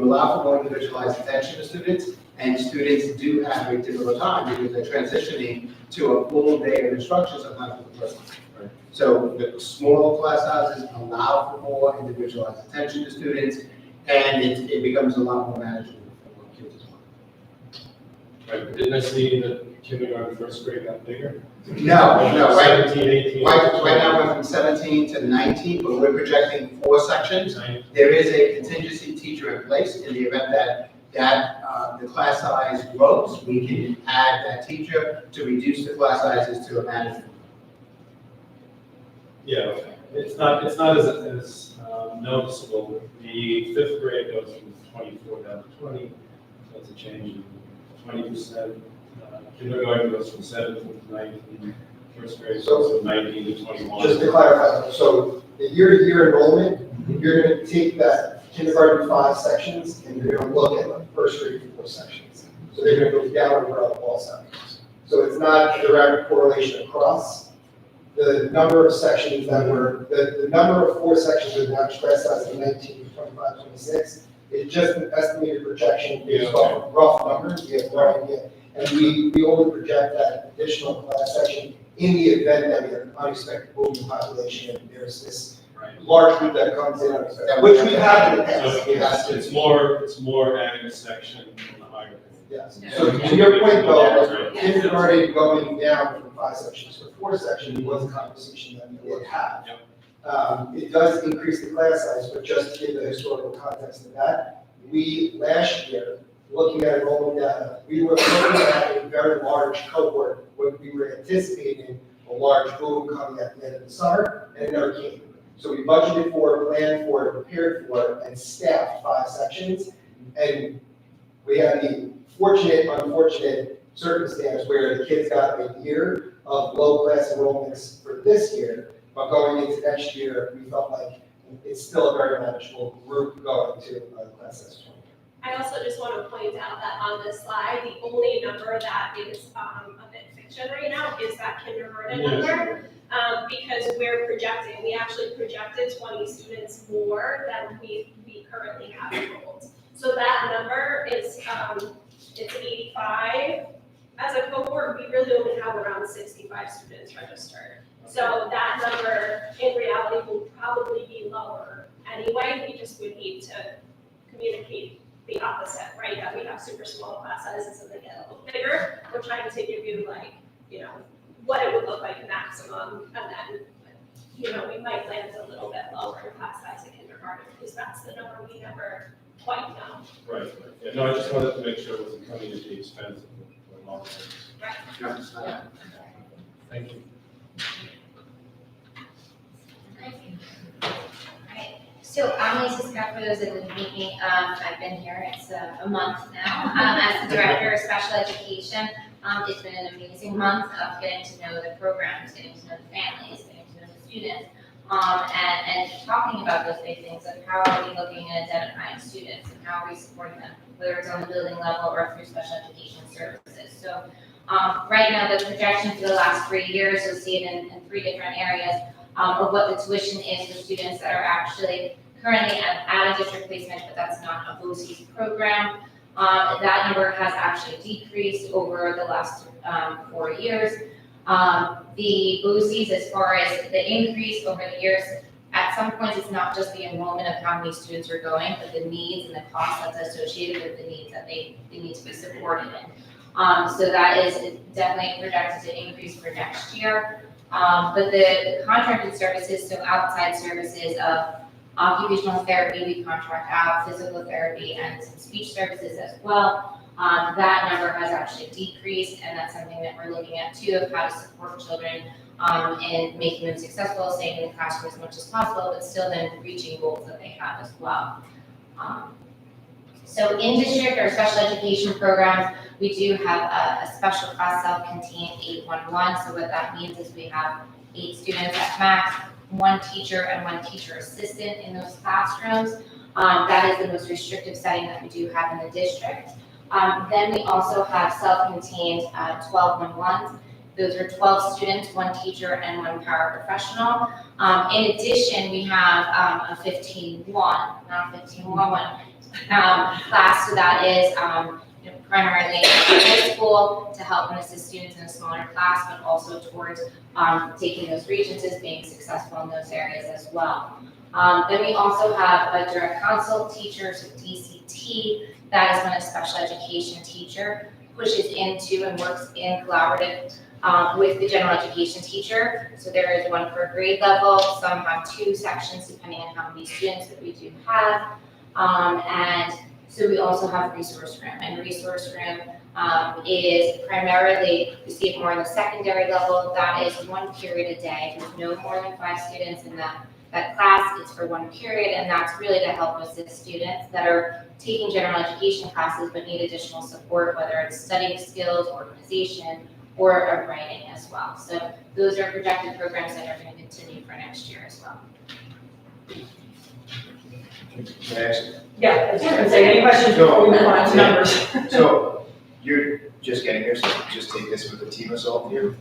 allow for more individualized attention to students, and students do have a difficult time because they're transitioning to a full day of instruction sometimes for the first time. Right. So the small class sizes allow for more individualized attention to students, and it becomes a lot more manageable for kids as well. Right, but didn't I see that kindergarten first grade got bigger? No, right. 17, 18. Right now, we're from 17 to 19, but we're projecting 4 sections. There is a contingency teacher in place in the event that the class size grows. We can add that teacher to reduce the class sizes to a manageable. Yeah, okay. It's not as noticeable. The 5th grade goes from 24 down to 20. That's a change in 20%. Kindergarten goes from 17 to 19. First grade goes from 19 to 21. Just to clarify, so the year-to-year enrollment, you're gonna take that kindergarten 5 sections and you're gonna look at the first grade 4 sections. So they're gonna go down and around all sections. So it's not a direct correlation across. The number of sections that were, the number of 4 sections with an average class size of 19, 25, 26, is just an estimated projection based off rough numbers, we have no idea. And we only project that additional class section in the event that we have an unexpected booming population and there's this large group that comes in unexpected, which we have in the past. So it's more adding a section in the higher grade. Yes. So to your point though, kindergarten going down from 5 sections to 4 sections was a conversation that we would have. It does increase the class size, but just to give the historical context of that, we last year, looking at enrollment data, we were looking at a very large cohort when we were anticipating a large boom coming at the end of the summer, and it never came. So we budgeted for it, planned for it, prepared for it, and staffed 5 sections. And we had the unfortunate circumstance where the kids got a year of low class enrollments for this year, but going into next year, we felt like it's still a very manageable group going to class size 20. I also just want to point out that on this slide, the only number that is a bit fiction right now is that kindergarten number. Because we actually projected 20 students more than we currently have enrolled. So that number is, it's 85. As a cohort, we really only have around 65 students registered. So that number in reality will probably be lower anyway. We just would need to communicate the opposite, right? That we have super small class sizes and they get a little bigger. We're trying to give you like, what it would look like maximum, and then, we might land a little bit lower in class size in kindergarten because that's the number we never quite now. Right, right. Yeah, no, I just wanted to make sure it wasn't coming at the expense of the long term. Thank you. Right. So I'm Lisa Scott, for those that didn't meet me. I've been here, it's a month now, as the Director of Special Education. It's been an amazing month of getting to know the programs, getting to know the families, getting to know the students, and talking about those big things of how are we looking at identifying students and how are we supporting them, whether it's on the building level or through special education services. So right now, the projection for the last 3 years, you'll see it in 3 different areas of what the tuition is for students that are actually currently at a district placement, but that's not a BOCES program. That number has actually decreased over the last 4 years. The BOCES, as far as the increase over the years, at some points, it's not just the enrollment of how many students are going, but the needs and the costs that's associated with the needs that they need to be supported in. So that is definitely projected to increase for next year. But the contracted services, so outside services of occupational therapy, we contract out physical therapy and some speech services as well. That number has actually decreased, and that's something that we're looking at too, of how to support children and making them successful, staying in the classroom as much as possible, but still then reaching goals that they have as well. So in district or special education programs, we do have a special class self-contained 811. So what that means is we have 8 students at max, 1 teacher and 1 teacher assistant in those classrooms. That is the most restrictive setting that we do have in the district. Then we also have self-contained 1211s. Those are 12 students, 1 teacher, and 1 paraprofessional. In addition, we have a 15-1, not 15-1-1 class. So that is primarily in high school to help and assist students in a smaller class, but also towards taking those regions as being successful in those areas as well. Then we also have a direct consult teacher, so DCT. That is when a special education teacher pushes into and works in collaborative with the general education teacher. So there is one per grade level. Some have 2 sections depending on how many students that we do have. And so we also have resource room, and resource room is primarily, we see it more on the secondary level. That is 1 period a day. There's no more than 5 students in that class. It's for 1 period, and that's really to help assist students that are taking general education classes but need additional support, whether it's studying skills, organization, or writing as well. So those are projected programs that are going to continue for next year as well. Can I ask? Yeah, I was gonna say, any questions before we move on to numbers? So, you're just getting here, so just take this with a team of salt here.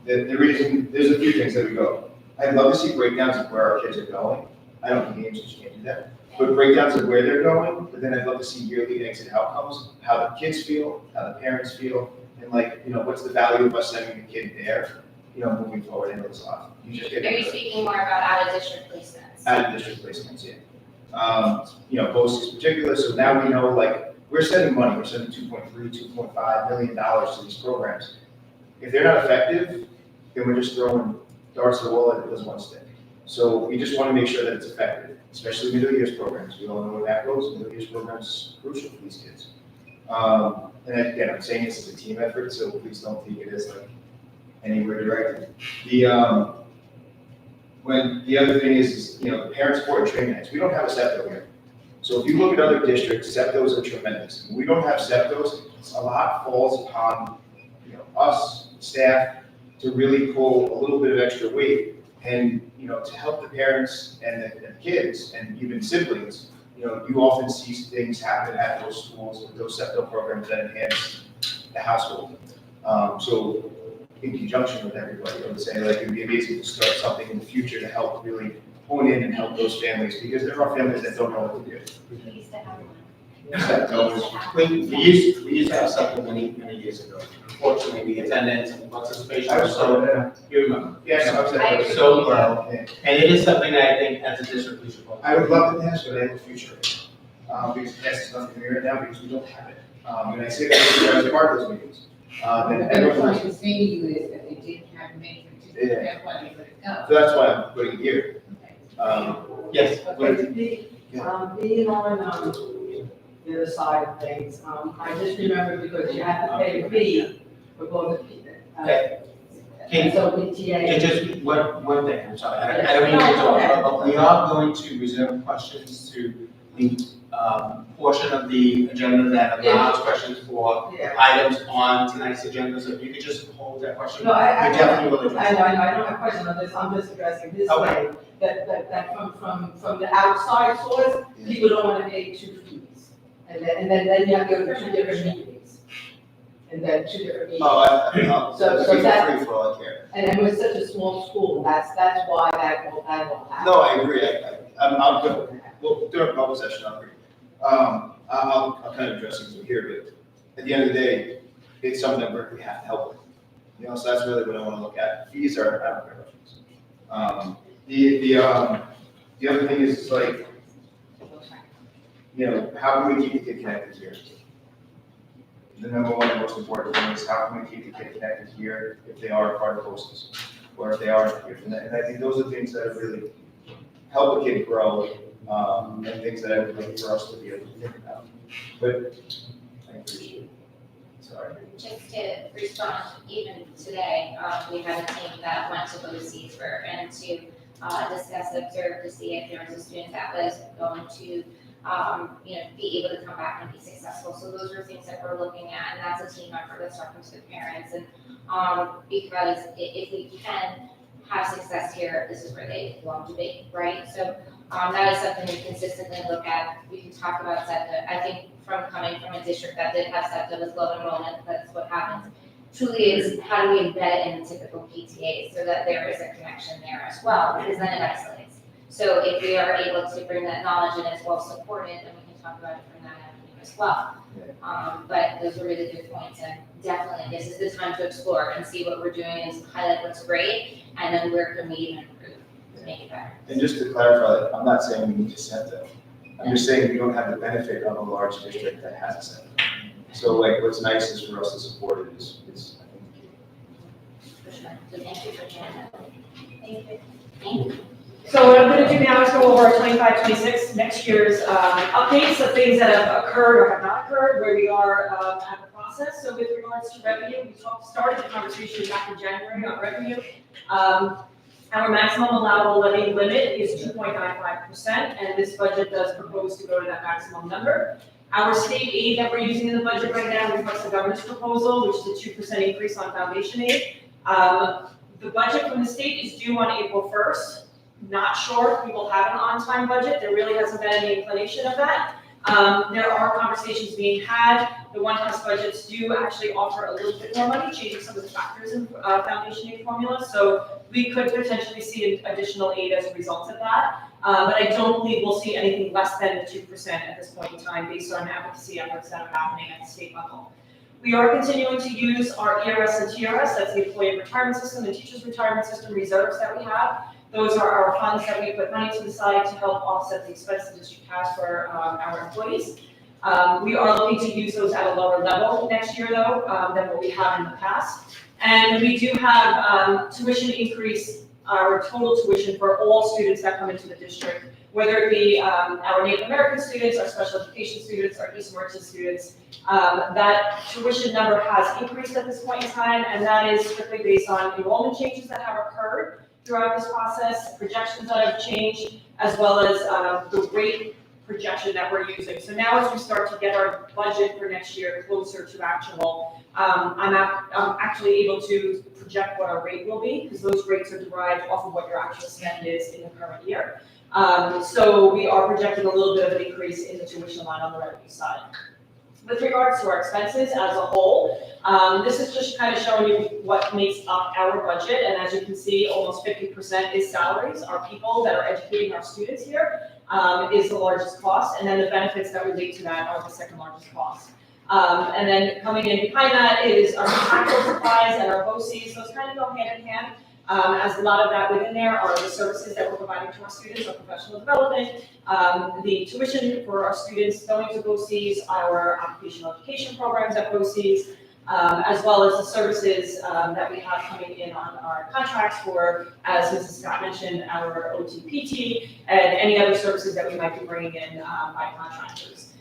The reason, there's a few things that we go. I'd love to see breakdowns of where our kids are going. I don't think games, you can't do that. But breakdowns of where they're going, but then I'd love to see yearly exit outcomes, how the kids feel, how the parents feel, and what's the value of us sending the kid there, moving forward into this life. You just get Are you speaking more about out-of-district placements? out of district placements, yeah. BOCES in particular, so now we know, we're sending money, we're sending $2.3, $2.5 million to these programs. If they're not effective, then we're just throwing darts at the wall that doesn't want to stick. So we just want to make sure that it's effective, especially middle years programs. We all know where that goes. Middle years programs are crucial for these kids. And again, I'm saying this is a team effort, so please don't take it as anywhere directed. The other thing is the parent support and training nights. We don't have a SEPTO here. So if you look at other districts, SEPTOs are tremendous. When we don't have SEPTOs, a lot falls upon us, staff, to really pull a little bit of extra weight and to help the parents and the kids and even siblings. You often see things happen at those schools with those SEPTO programs that enhance the household. So in conjunction with everybody, I would say it would be amazing to start something in the future to help really hone in and help those families, because there are families that don't know what to do. We used to have one. We used to have something many years ago. Unfortunately, the attendance and participation I was was so, you remember? Yes, I was I So low. Yeah. And it is something that I think as a district we should. I would love to pass, but I have a future. Because past is nothing here right now because we don't have it. And I say that as part of those meetings. And The everyone, point of saying you is that they didn't have many, Yeah. that's why they let it go. so that's why I'm putting it here. Okay. Yes. Okay, Being on, the other side of things, I just remember because you have to pay a fee for both the, Okay. so PTA. And just one thing, I'm sorry, I don't mean to interrupt, but we are going to reserve questions to the, portion of the agenda that allows questions for Yeah. items on tonight's agenda, so if you could just hold that question. No, I We definitely will I address know, it. I don't have a question, I'm just addressing this Okay. way, that from the outside source, people don't wanna pay two fees. And then you have to go to two different meetings. And then two different meetings. I'll So be that- free for all I care. And then we're such a small school, that's why that will happen. No, I agree, I'm good, well, during public session, I'll agree. I'll kind of address things from here, but at the end of the day, it's something that we have to help with. You know, so that's really what I want to look at. Fees are, I don't care about fees. The other thing is like, you know, how can we keep the kid connected here? The number one and most important thing is how can we keep the kid connected here if they are part of courses, or if they aren't here? And I think those are things that really help a kid grow, and things that I would like for us to be able to think about. But I appreciate it. Sorry. Just to respond, even today, we had a team that went to BOE and to discuss, observe, to see if there was a student that was going to, be able to come back and be successful. So those are things that we're looking at, and that's a team effort that's talking to the parents. And because if we can have success here, this is where they belong to be, right? So that is something we consistently look at. We can talk about SEPTA. I think from coming from a district that did have SEPTA with low enrollment, that's what happens. Truly is how do we embed it in the typical PTA so that there is a connection there as well, because then it isolates. So if we are able to bring that knowledge and it's well supported, then we can talk about it from that avenue as well. But those are really good points, and definitely this is the time to explore and see what we're doing and highlight what's great, and then where can we even improve to make it better. And just to clarify, I'm not saying we need to set them. I'm just saying we don't have the benefit of a large district that has a set. So like, what's nice is for us to support it is I think the key. For sure. So thank you for sharing that. Thank you. Thank you. So what I'm gonna do now is go over our 25-26 next year's updates of things that have occurred or have not occurred, where we are at the process. So with regards to revenue, we started the conversation back in January on revenue. Our maximum allowable levy limit is 2.95%, and this budget does propose to go to that maximum number. Our state aid that we're using in the budget right now reflects the governor's proposal, which is a 2% increase on foundation aid. The budget from the state is due on April 1st. Not sure if we will have an on-time budget. There really hasn't been any inclination of that. There are conversations being had. The one-house budgets do actually offer a little bit more money, changing some of the factors in foundation aid formula. So we could potentially see additional aid as a result of that. But I don't believe we'll see anything less than the 2% at this point in time based on advocacy efforts that are happening at the state level. We are continuing to use our ERS and TRS, that's the Employee Retirement System, the Teachers Retirement System reserves that we have. Those are our funds that we put money to the side to help offset the expense the district has for our employees. We are looking to use those at a lower level next year though, than what we have in the past. And we do have tuition increase, our total tuition for all students that come into the district, whether it be our Native American students, our special education students, our East Merchant students. That tuition number has increased at this point in time, and that is strictly based on enrollment changes that have occurred throughout this process, projections that have changed, as well as the rate projection that we're using. So now as we start to get our budget for next year closer to actual, I'm actually able to project what our rate will be, because those rates are derived off of what your actual spend is in the current year. So we are projecting a little bit of an increase in the tuition line on the revenue side. With regards to our expenses as a whole, this is just kind of showing you what makes up our budget. And as you can see, almost 50% is salaries. Our people that are educating our students here is the largest cost. And then the benefits that relate to that are the second largest cost. And then coming in behind that is our contractual supplies and our BOCEs. Those kind of go hand in hand. As a lot of that within there are the services that we're providing to our students, our professional development, the tuition for our students going to BOCEs, our occupational education programs at BOCEs, as well as the services that we have coming in on our contracts for, as Mrs. Scott mentioned, our OT/PT, and any other services that we might be bringing in by contractors.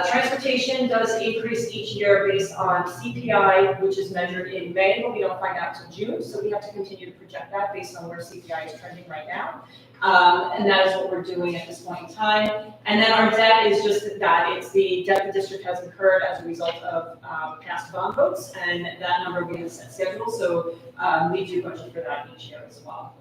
Transportation does increase each year based on CPI, which is measured in May, but we don't find out till June, so we have to continue to project that based on where CPI is trending right now. And that is what we're doing at this point in time. And then our debt is just that, it's the debt the district has incurred as a result of past bond votes, and that number we have set schedule, so we do budget for that each year as well.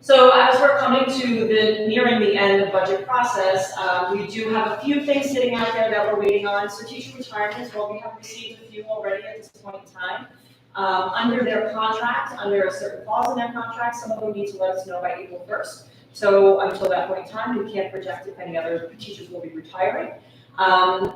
So as we're coming to nearing the end of the budget process, we do have a few things sitting out there that we're waiting on. So teacher retirements, well, we have received a few already at this point in time. Under their contract, under a certain clause in their contract, some of them need to let us know by April 1st. So until that point in time, we can't project if any other teachers will be retiring.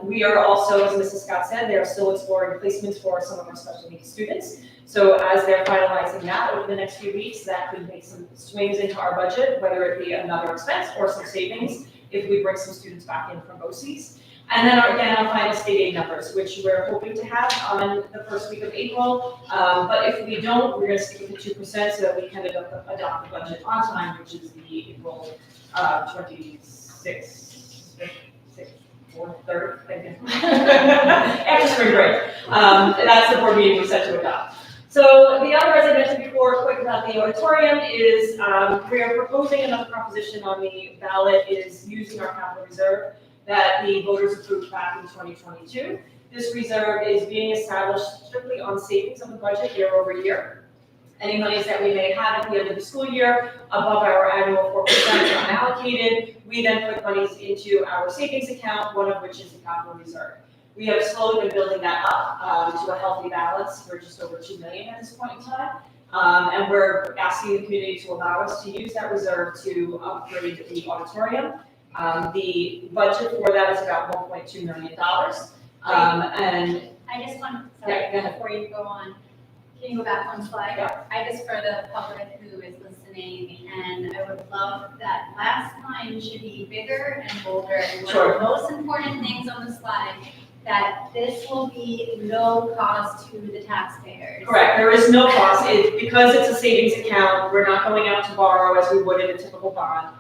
We are also, as Mrs. Scott said, they are still exploring placements for some of our special needs students. So as they're finalizing that over the next few weeks, that could make some swings into our budget, whether it be another expense or some savings if we bring some students back in from BOCES. And then again, our final state aid numbers, which we're hoping to have on the first week of April. But if we don't, we're going to stick with the 2% so that we can adopt the budget on time, which is the April 26th. 4th, 3rd, I think. After spring break. That's the board meeting we're set to adopt. So the other, as I mentioned before, quick about the auditorium is we are proposing another proposition on the ballot is using our capital reserve that the voters approved back in 2022. This reserve is being established strictly on savings of the budget year over year. Any monies that we may have at the end of the school year above our annual 4% unallocated, we then put monies into our savings account, one of which is the capital reserve. We have slowly been building that up to a healthy balance. We're just over $2 million at this point in time. And we're asking the community to allow us to use that reserve to upgrade the auditorium. The budget for that is about $1.2 million. And I just want, Yeah, go sorry, ahead. before you go on, can you go back one slide? Yeah. I just, for the public who is listening, and I would love that last line should be bigger and bolder, and one Sure. of the most important things on the slide, that this will be no cost to the taxpayers. correct, there is no cost. Because it's a savings account, we're not going out to borrow as we would in a typical bond.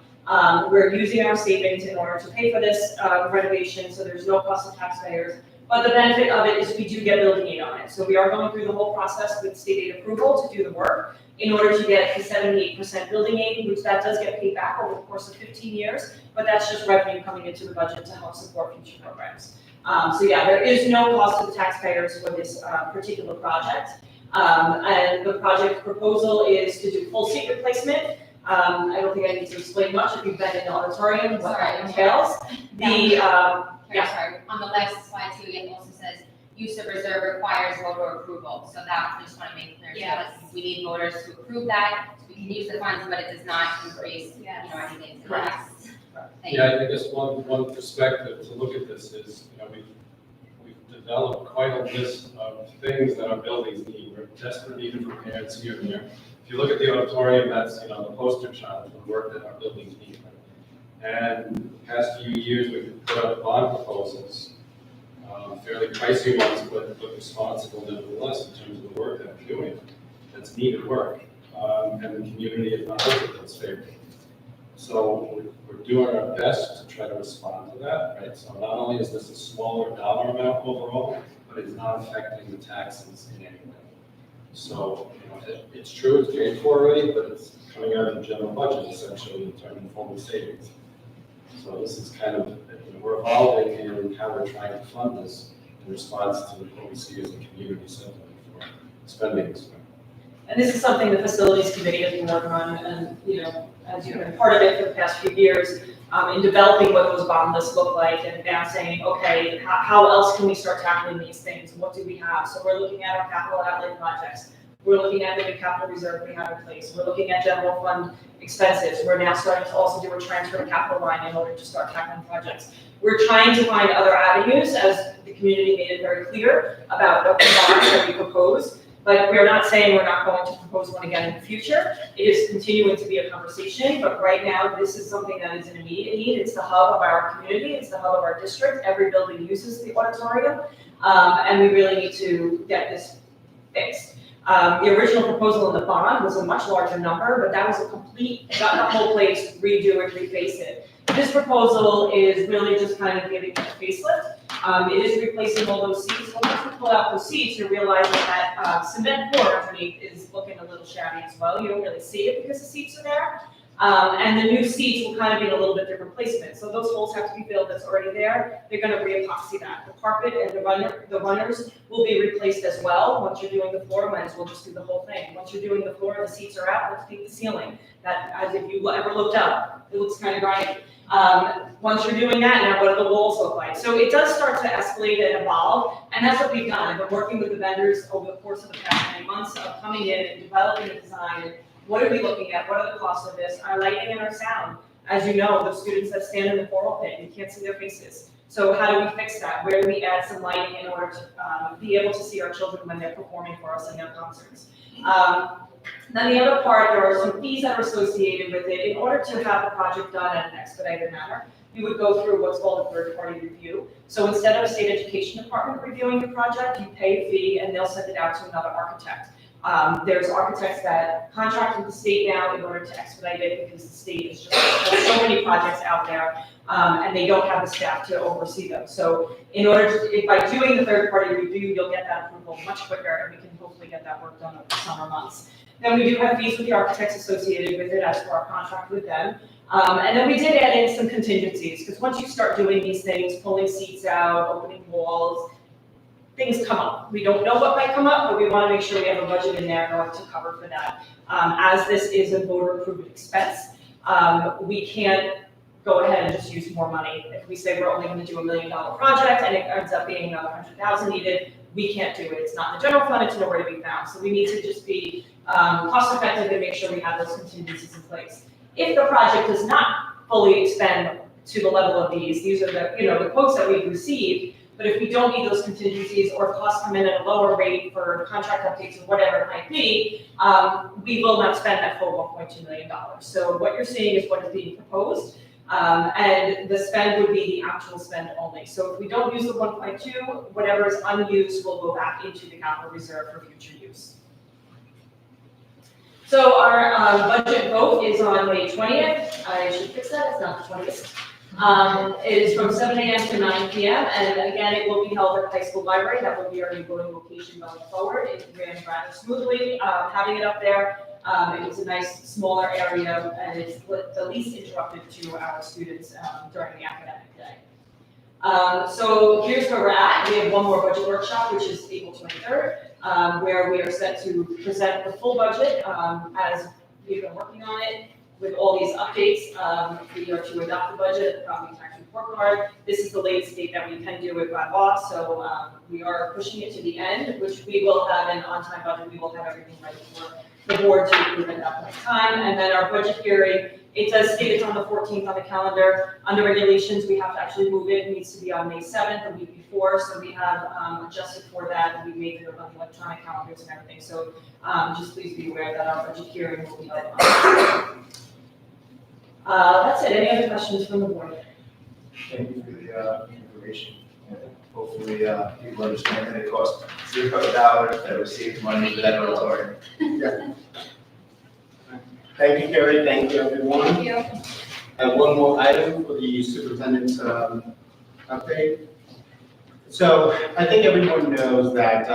We're using our savings in order to pay for this renovation, so there's no cost to taxpayers. But the benefit of it is we do get building aid on it. So we are going through the whole process with state aid approval to do the work in order to get the 78% building aid, which that does get paid back over the course of 15 years, but that's just revenue coming into the budget to help support future programs. So yeah, there is no cost to the taxpayers for this particular project. And the project proposal is to do full seat replacement. I don't think I need to explain much if you've been in the auditorium, what that entails. Sorry, on the last slide too, it also says use of reserve requires voter approval, so that, I just want to make clear, so that we need voters to approve that, so we can use the funds, but it does not increase, anything to the tax. Thank you. Yeah, I guess one perspective to look at this is, we've developed quite a list of things that our buildings need. We're desperately needed for parents here and there. If you look at the auditorium, that's, the poster child for the work that our buildings need. And the past few years, we've put up bond proposals, fairly pricey ones, but responsible nevertheless in terms of the work that we're doing. That's needed work, and the community is not looked at those favorably. So we're doing our best to try to respond to that, right? So not only is this a smaller dollar amount overall, but it's not affecting the taxes in any way. So, it's true, it's paid for already, but it's coming out of the general budget essentially in terms of formal savings. So this is kind of, we're evolving in how we're trying to fund this in response to what we see as a community sentiment for spending this money. And this is something the facilities committee has been working on, and, as you've been part of it for the past few years, in developing what those bond lists look like, and now saying, okay, how else can we start tackling these things? What do we have? So we're looking at our capital outlay projects. We're looking at the new capital reserve we have in place. We're looking at general fund expenses. We're now starting to also do a transfer to capital line in order to start tackling projects. We're trying to find other avenues, as the community made it very clear about the bonds that we propose. But we're not saying we're not going to propose one again in the future. It is continuing to be a conversation, but right now, this is something that is an immediate need. It's the hub of our community, it's the hub of our district. Every building uses the auditorium, and we really need to get this fixed. The original proposal in the bond was a much larger number, but that was a complete, got the whole place, redo it, reface it. This proposal is really just kind of giving it a facelift. It is replacing all those seats. So once we pull out those seats, you realize that cement floor underneath is looking a little shabby as well. You don't really see it because the seats are there. And the new seats will kind of be in a little bit different placement. So those holes have to be filled that's already there. They're gonna re-epoxy that. The carpet and the runners will be replaced as well. Once you're doing the floor, might as well just do the whole thing. Once you're doing the floor and the seats are out, let's paint the ceiling. That, as if you ever looked up, it looks kind of grimy. Once you're doing that, now what do the walls look like? So it does start to escalate and evolve, and that's what we've done. I've been working with the vendors over the course of the past many months of coming in and developing a design. What are we looking at? What are the costs of this? Our lighting and our sound. As you know, the students that stand in the choral pit, you can't see their faces. So how do we fix that? Where do we add some lighting in order to be able to see our children when they're performing for us in their concerts? Then the other part, there are some fees that are associated with it. In order to have the project done in an expedited manner, we would go through what's called a third-party review. So instead of a state education department reviewing your project, you pay a fee and they'll send it out to another architect. There's architects that contract with the state now in order to expedite it because the state is just, there's so many projects out there and they don't have the staff to oversee them. So in order to, by doing the third-party review, you'll get that approval much quicker and we can hopefully get that work done over the summer months. Then we do have fees with the architects associated with it as per our contract with them. And then we did add in some contingencies because once you start doing these things, pulling seats out, opening walls, things come up. We don't know what might come up, but we want to make sure we have a budget in there in order to cover for that. As this is a voter-approved expense, we can't go ahead and just use more money. If we say we're only going to do $1 million project and it ends up being another 100,000 needed, we can't do it. It's not in the general fund, it's nowhere to be found. So we need to just be cost effective and make sure we have those contingencies in place. If the project does not fully expend to the level of these are the, the quotes that we've received, but if we don't need those contingencies or costs come in at a lower rate for contract updates or whatever it might be, we will not spend that full $1.2 million. So what you're seeing is what is being proposed. And the spend would be the actual spend only. So if we don't use the 1.2, whatever is unused will go back into the capital reserve for future use. So our budget vote is on May 20th. I should fix that, it's not the 20th. It is from 7 a.m. to 9 p.m. And again, it will be held at the high school library. That will be our new voting location going forward. It ran rather smoothly, having it up there. It was a nice smaller area and it's the least interrupted to our students during the academic day. So here's where we're at. We have one more budget workshop, which is April 23rd, where we are set to present the full budget as we've been working on it with all these updates. We are to adopt the budget, the property tax report card. This is the latest date that we can do it by law, so we are pushing it to the end, which we will have an on-time budget. We will have everything ready for the board to approve at that point in time. And then our budget hearing, it does state it's on the 14th on the calendar. Under regulations, we have to actually move it. It needs to be on May 7th, the week before. So we have adjusted for that. We made it on the electronic calendars and everything. So just please be aware that our budget hearing will be held on. That's it. Any other questions from the board? Thank you for the information. And hopefully, people understand that it costs $0, that we save money for that auditorium. Thank you, Carrie. Thank you, everyone. Thank you. I have one more item for the superintendent's update. So I think everyone knows that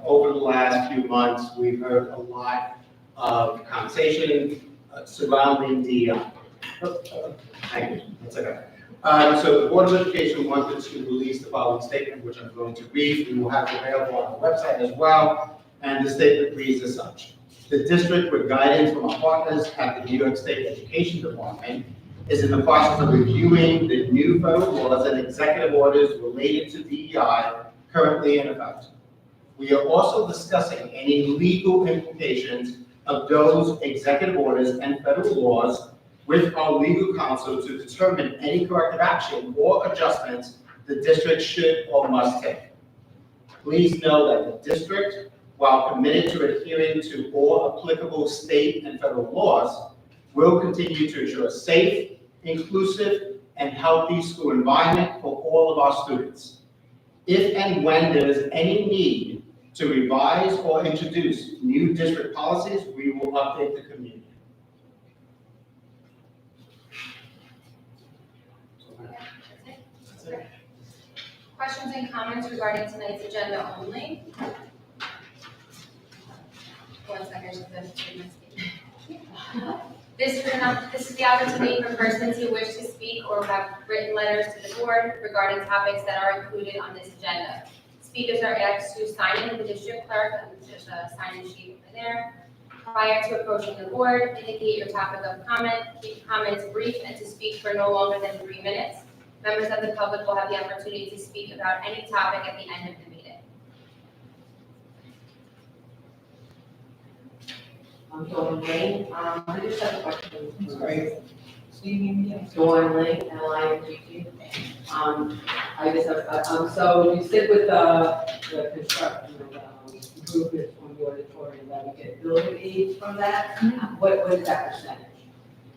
over the last few months, we've heard a lot of conversation surrounding the, thank you, that's okay. So the Board of Education wanted to release the following statement, which I'm going to read. We will have it available on the website as well. And the statement reads as such. The district, with guidance from our partners at the New York State Education Department, is in the process of reviewing the new federal laws and executive orders related to DEI currently in effect. We are also discussing any legal implications of those executive orders and federal laws with our legal counsel to determine any corrective action or adjustments the district should or must take. Please know that the district while committed to adhering to all applicable state and federal laws, will continue to ensure a safe, inclusive, and healthy school environment for all of our students. If and when there is any need to revise or introduce new district policies, we will update the community. Questions and comments regarding tonight's agenda only? One second, this is the opportunity for persons who wish to speak or have written letters to the board regarding topics that are included on this agenda. Speakers are asked to sign in with the district clerk, and there's a sign-in sheet over there. Prior to approaching the board, indicate your topic of comment, keep comments brief, and to speak for no longer than 3 minutes. Members of the public will have the opportunity to speak about any topic at the end of the meeting. I'm Dawn Lane, I just have a question. Sorry. Dawn Lane, L-I-N-G-T. I just have, so you said with the construction of improvements on the auditorium, that we get building aids from that? What is that percentage?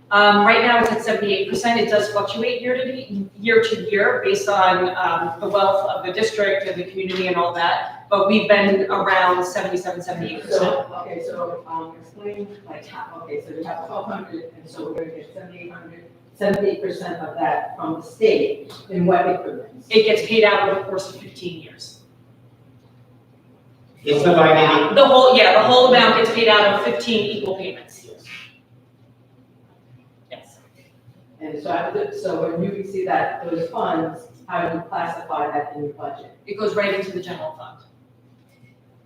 Right now it's at 78%. It does fluctuate year to year based on the wealth of the district and the community and all that. But we've been around 77, 78%. So, okay, so, explain like how, okay, so you have 1,200, and so we're gonna get 78% of that from the state, in what increments? It gets paid out over the course of 15 years. It's divided. The whole amount gets paid out of 15 equal payments. Yes. And so when you receive those funds, how do you classify that in your budget? It goes right into the general fund.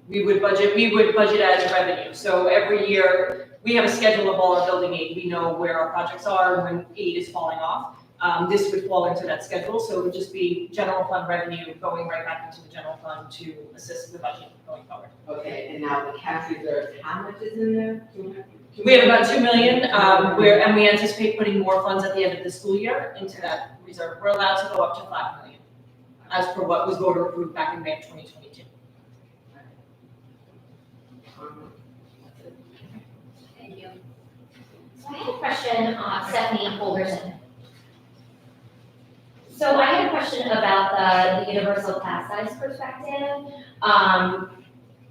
We would budget as revenue. So every year, we have a schedule of all our building aid. We know where our projects are and when aid is falling off. This would fall into that schedule, so it would just be general fund revenue going right back into the general fund to assist the budget going forward. Okay, and now the cash reserve, how much is in there? We have about 2 million, and we anticipate putting more funds at the end of the school year into that reserve. We're allowed to go up to 5 million, as per what was voter approved back in May of 2022. Thank you. So I had a question, Stephanie Holderson. So I had a question about the universal class size perspective.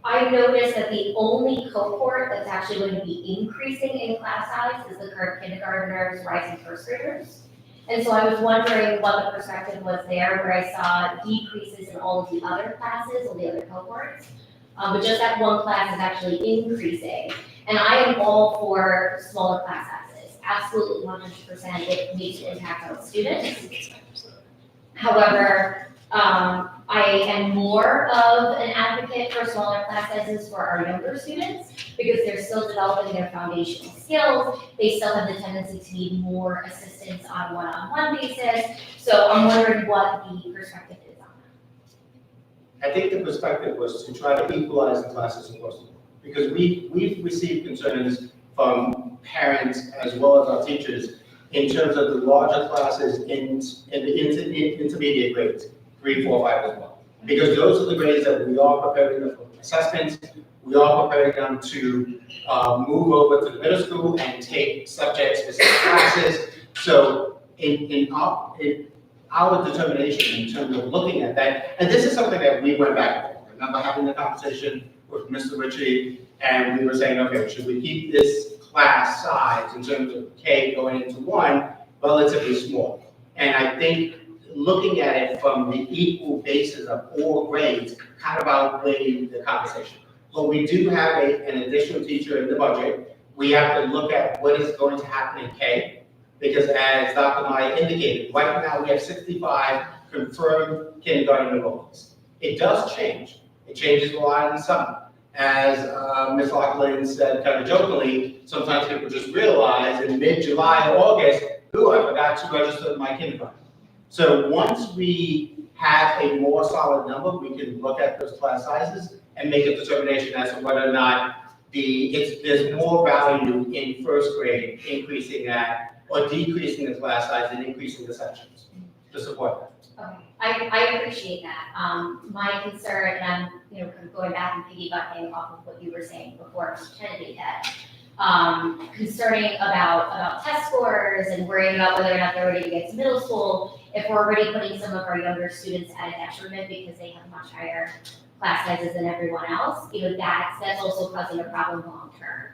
I noticed that the only cohort that's actually going to be increasing in class size is the current kindergartners, rising first graders. And so I was wondering what the perspective was there, where I saw decreases in all of the other classes, all the other cohorts. But just that one class is actually increasing. And I am all for smaller class sizes. Absolutely 100%, it makes an impact on students. However, I am more of an advocate for smaller class sizes for our younger students because they're still developing their foundational skills. They still have the tendency to need more assistance on one-on-one basis. So I'm wondering what the perspective is on that. I think the perspective was to try to equalize the classes across the board. Because we've received concerns from parents as well as our teachers in terms of the larger classes in the intermediate grades, 3, 4, 5 as well. Because those are the grades that we are preparing them for assessments, we are preparing them to move over to the middle school and take subject-specific classes. So in our determination in terms of looking at that, and this is something that we went back and forth. I remember having the conversation with Mr. Ritchie, and we were saying, okay, should we keep this class size in terms of K going into 1 relatively small? And I think looking at it from the equal basis of all grades kind of outweighed the conversation. But we do have an additional teacher in the budget. We have to look at what is going to happen in K, because as Dr. Maya indicated, right now we have 65 confirmed kindergarten enrollments. It does change. It changes a lot in the summer. As Ms. Loughlin said kind of jokingly, sometimes people just realize in mid-July or August, ooh, I forgot to register my kindergarten. So once we have a more solid number, we can look at those class sizes and make a determination as to whether or not there's more value in first grade increasing that or decreasing the class size and increasing the sections. to support that. Okay, I appreciate that. My concern, and I'm, kind of going back and piggybacking off of what you were saying before, Mr. Kennedy, that, concerning about test scores and worrying about whether or not they're ready to get to middle school, if we're already putting some of our younger students at a detriment because they have much higher class sizes than everyone else, that's also causing a problem long term.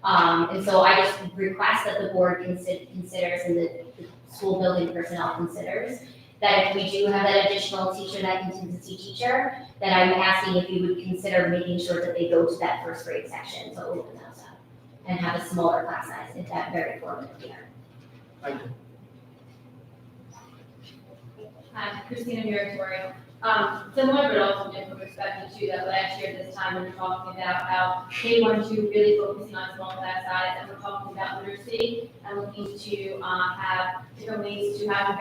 And so I just request that the board considers and the school building personnel considers that if we do have that additional teacher, that contingency teacher, then I'm asking if you would consider making sure that they go to that first grade section to open those up and have a smaller class size at that very formative year. Thank you. Christina Muratori. Similar but also different perspective to that last year this time when we're talking about how they want to really focusing on small class size and we're talking about literacy and looking to have different ways to have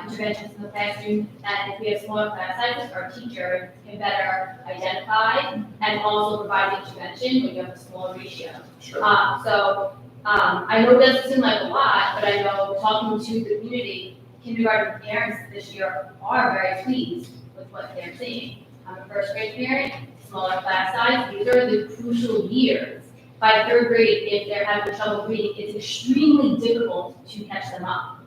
interventions in the classroom. And if we have smaller class sizes, our teachers can better identify and also provide intervention when you have a smaller ratio. Sure. I know it doesn't seem like a lot, but I know talking to the community, kindergarten parents this year are very pleased with what they're seeing. I'm a first grade parent, smaller class size, these are the crucial years. By third grade, if they're having trouble reading, it's extremely difficult to catch them up.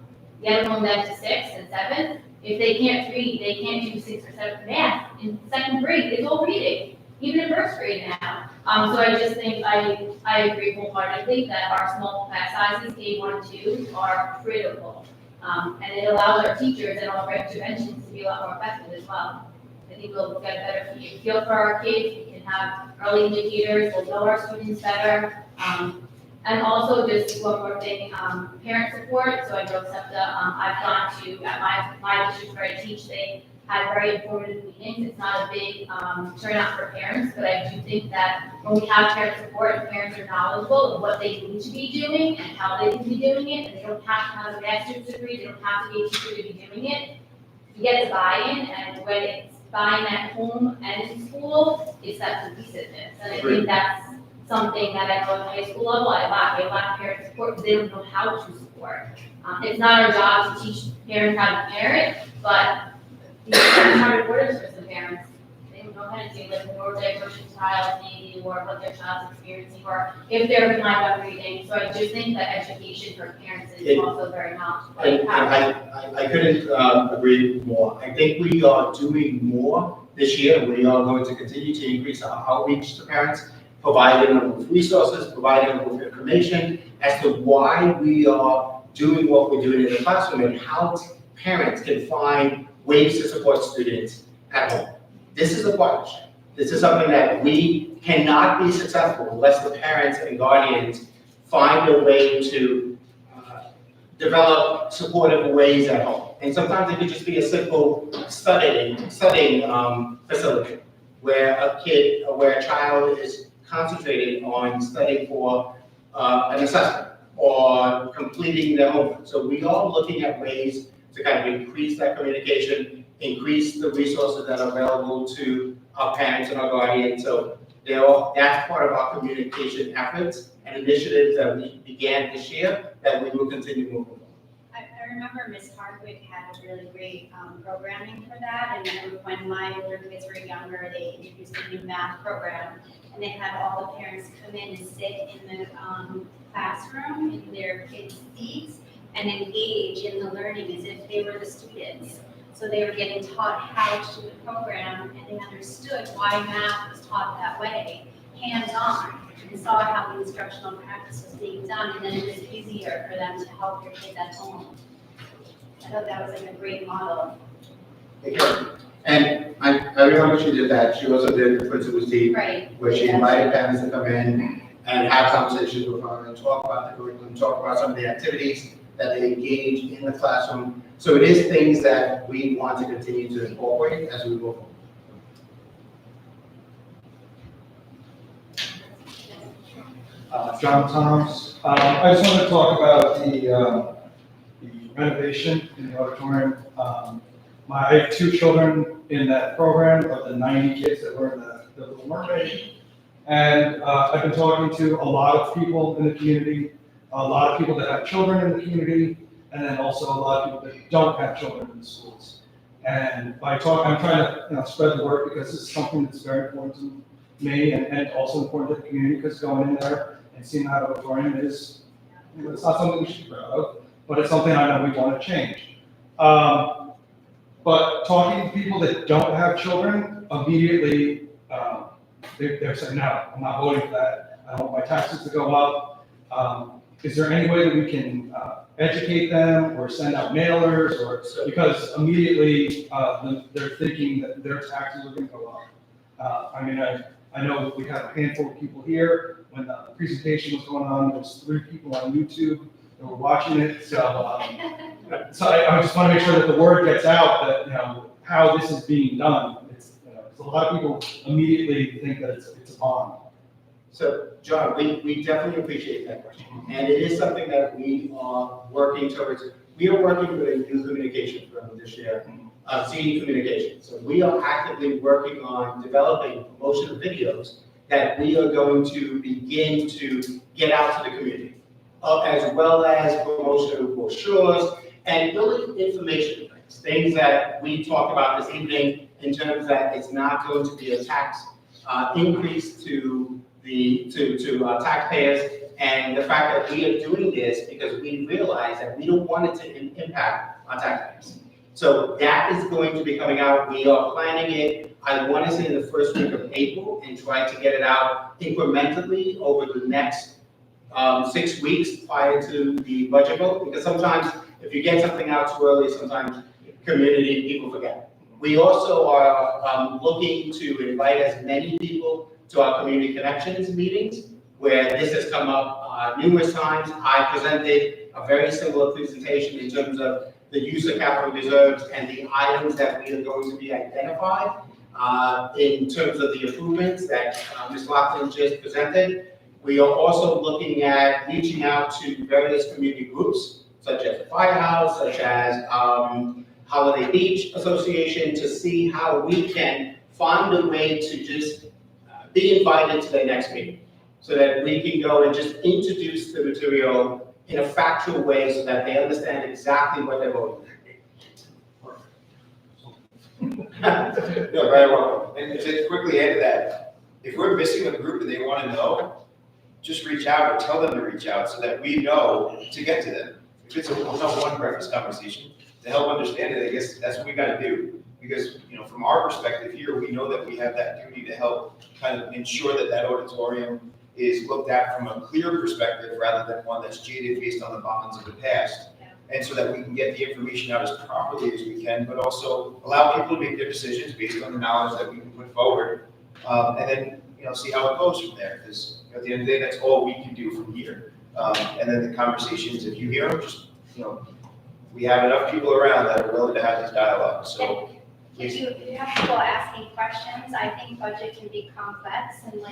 Get them then to 6 and 7. If they can't read, they can't do 6 or 7 math. In second grade, it's all reading, even in first grade now. So I just think I agree wholeheartedly that our small class sizes, K1 and 2, are critical. And it allows our teachers and all of our interventions to be a lot more effective as well. I think we'll get a better feel for our kids, we can have early indicators, we'll know our students better. And also just one more thing, parent support. So I know SEPTA, I've gone to, at my district where I teach, they had very informative meetings. It's not a big turnout for parents, but I do think that when we have parent support and parents are knowledgeable of what they need to be doing and how they can be doing it, and they don't have to have a master's degree, they don't have to be a teacher to be doing it, you get the buy-in, and when it's buy-in at home and in school, it's that cohesiveness. And I think that's something that I know at the high school level, I lack of parent support because they don't know how to support. It's not our job to teach parents how to parent, but these are hard orders for some parents. They don't know how to do like the neurodivergent child maybe, or what their child's experiencing, or if they're behind on reading. So I just think that education for parents is also very knowledgeable. I couldn't agree more. I think we are doing more this year. We are going to continue to increase our outreach to parents, providing them with resources, providing them with information as to why we are doing what we're doing in the classroom and how parents can find ways to support students at home. This is a partnership. This is something that we cannot be successful unless the parents and guardians find a way to develop supportive ways at home. And sometimes it could just be a simple studying facility where a child is concentrating on studying for an assessment or completing their homework. So we are looking at ways to kind of increase that communication, increase the resources that are available to our parents and our guardians. So that's part of our communication efforts and initiatives that we began this year that we will continue moving forward. I remember Ms. Hardwick had a really great programming for that, and when my older kids were younger, they introduced a new math program, and they had all the parents come in and sit in the classroom in their kids' seats and engage in the learning as if they were the students. So they were getting taught how to do the program, and they understood why math was taught that way, hands-on, and saw how the instructional practice was being done, and then it was easier for them to help their kids at home. I thought that was like a great model. And I remember she did that. She also did the principal's team, Right. where she invited parents to come in and have conversations with them and talk about the curriculum, talk about some of the activities that they engage in the classroom. So it is things that we want to continue to incorporate as we move forward. John Thomas. I just want to talk about the renovation in the auditorium. I have 2 children in that program of the 90 kids that were in the Little Mermaid. And I've been talking to a lot of people in the community, a lot of people that have children in the community, and then also a lot of people that don't have children in the schools. And I'm trying to, spread the word because it's something that's very important to me and also important to the community, because going in there and seeing that auditorium is, it's not something we should be proud of, but it's something I know we want to change. But talking to people that don't have children, immediately, they're saying, no, I'm not voting for that. I don't want my taxes to go up. Is there any way that we can educate them or send out mailers, or, because immediately they're thinking that their taxes are going to go up. I know we had a handful of people here when the presentation was going on. There was 3 people on YouTube that were watching it. So I just want to make sure that the word gets out that how this is being done. It's 'cause a lot of people immediately think that it's a bond. So, John, we definitely appreciate that question. And it is something that we are working towards. We are working with a new communication firm this year, CD Communications. So we are actively working on developing promotional videos that we are going to begin to get out to the community, as well as promotional brochures and really information things that we talked about this evening in terms that it's not going to be a tax increase to taxpayers, and the fact that we are doing this because we realize that we don't want it to impact our taxpayers. So that is going to be coming out. We are planning it, I want to say in the first week of April, and try to get it out incrementally over the next 6 weeks prior to the budget vote, because sometimes if you get something out too early, sometimes community people forget. We also are looking to invite as many people to our community connections meetings, where this has come up numerous times. I presented a very similar presentation in terms of the use of capital reserves and the items that we are going to be identified in terms of the improvements that Ms. Laughlin just presented. We are also looking at reaching out to various community groups, such as the Firehouse, such as Holiday Beach Association, to see how we can find a way to just be invited to the next meeting, so that we can go and just introduce the material in a factual way so that they understand exactly what they're voting. You're very welcome. And to quickly add to that, if we're missing a group and they want to know, just reach out or tell them to reach out so that we know to get to them. If it's a one-on-one breakfast conversation, to help understand it, I guess that's what we got to do. Because, from our perspective here, we know that we have that duty to help kind of ensure that that auditorium is looked at from a clear perspective rather than one that's jaded based on the bonds of the past. And so that we can get the information out as properly as we can, but also allow people to make their decisions based on the knowledge that we can put forward. And then, see how it goes from there. Because at the end of the day, that's all we can do from here. And then the conversations, if you hear them, just, we have enough people around that are willing to have this dialogue. So If you have people asking questions, I think budget can be complex, and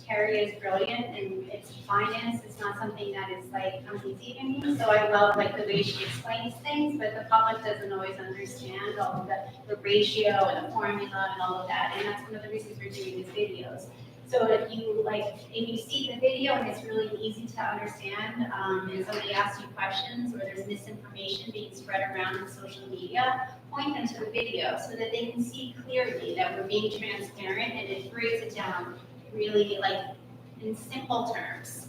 Terry is brilliant, and it's finance, it's not something that is uneasy to me. So I love the way she explains things, but the public doesn't always understand all of the ratio and the formula and all of that, and that's one of the reasons we're doing these videos. So if you see the video and it's really easy to understand, and somebody asks you questions or there's misinformation being spread around in social media, point them to the video so that they can see clearly that we're being transparent, and it breaks it down really in simple terms.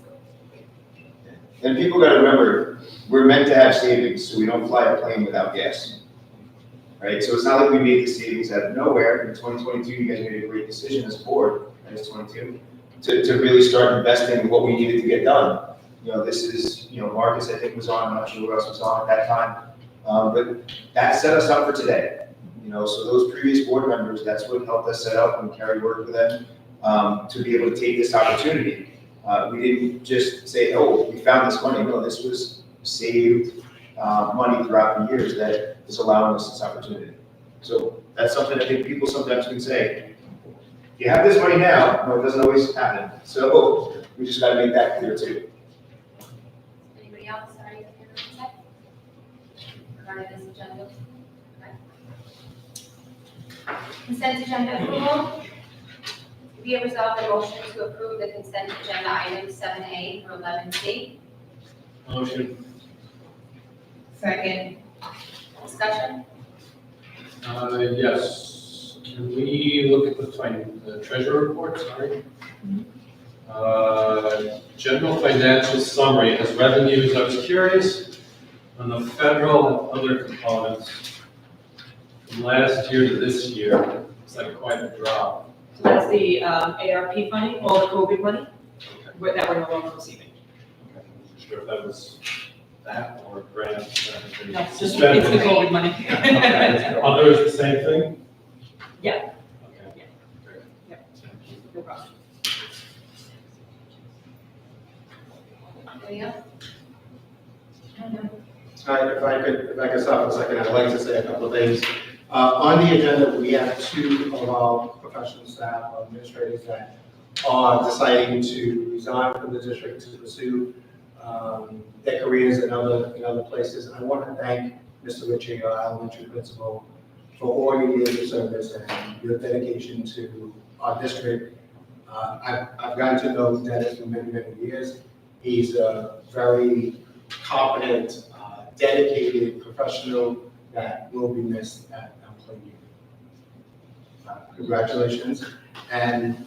And people got to remember, we're meant to have savings, so we don't fly a plane without gas. Right? So it's not like we made the savings out of nowhere. In 2022, you guys made a great decision as a board, and it's 22, to really start investing in what we needed to get done. This is, Marcus, I think, was on, I'm not sure who else was on at that time. But that set us up for today. So those previous board members, that's what helped us set up when Carrie worked with them to be able to take this opportunity. We didn't just say, oh, we found this money. No, this was saved money throughout the years that is allowing us this opportunity. So that's something I think people sometimes can say. You have this money now, no, it doesn't always happen. So we just got to make that clear too. Anybody else? Sorry, regarding this agenda. Okay. Consent agenda approval. Be it resolved, the motion to approve the consent agenda items 7A through 11C. Motion. Second. Discussion? Yes, can we look at the treasurer report, sorry? General financial summary as revenues, I was curious on the federal and other components from last year to this year, it's like quite a drop. So that's the ARP funding, all the COVID money, that we're no longer receiving. Okay, I'm not sure if that was that or grants. that have been No, it's just, suspended. it's the COVID money. Okay. Others the same thing? Yeah. Okay. Great. Yep. Thank you. No problem. Anything else? If I could stop for a second, I'd like to say a couple of things. On the agenda, we have two of our professional staff, our administrators that are deciding to resign from the district to pursue their careers in other places. I want to thank Mr. Ritchie, our elementary principal, for all your years of service and your dedication to our district. I've gotten to know Dennis for many, many years. He's a very competent, dedicated professional that will be missed at Plainview. Congratulations. And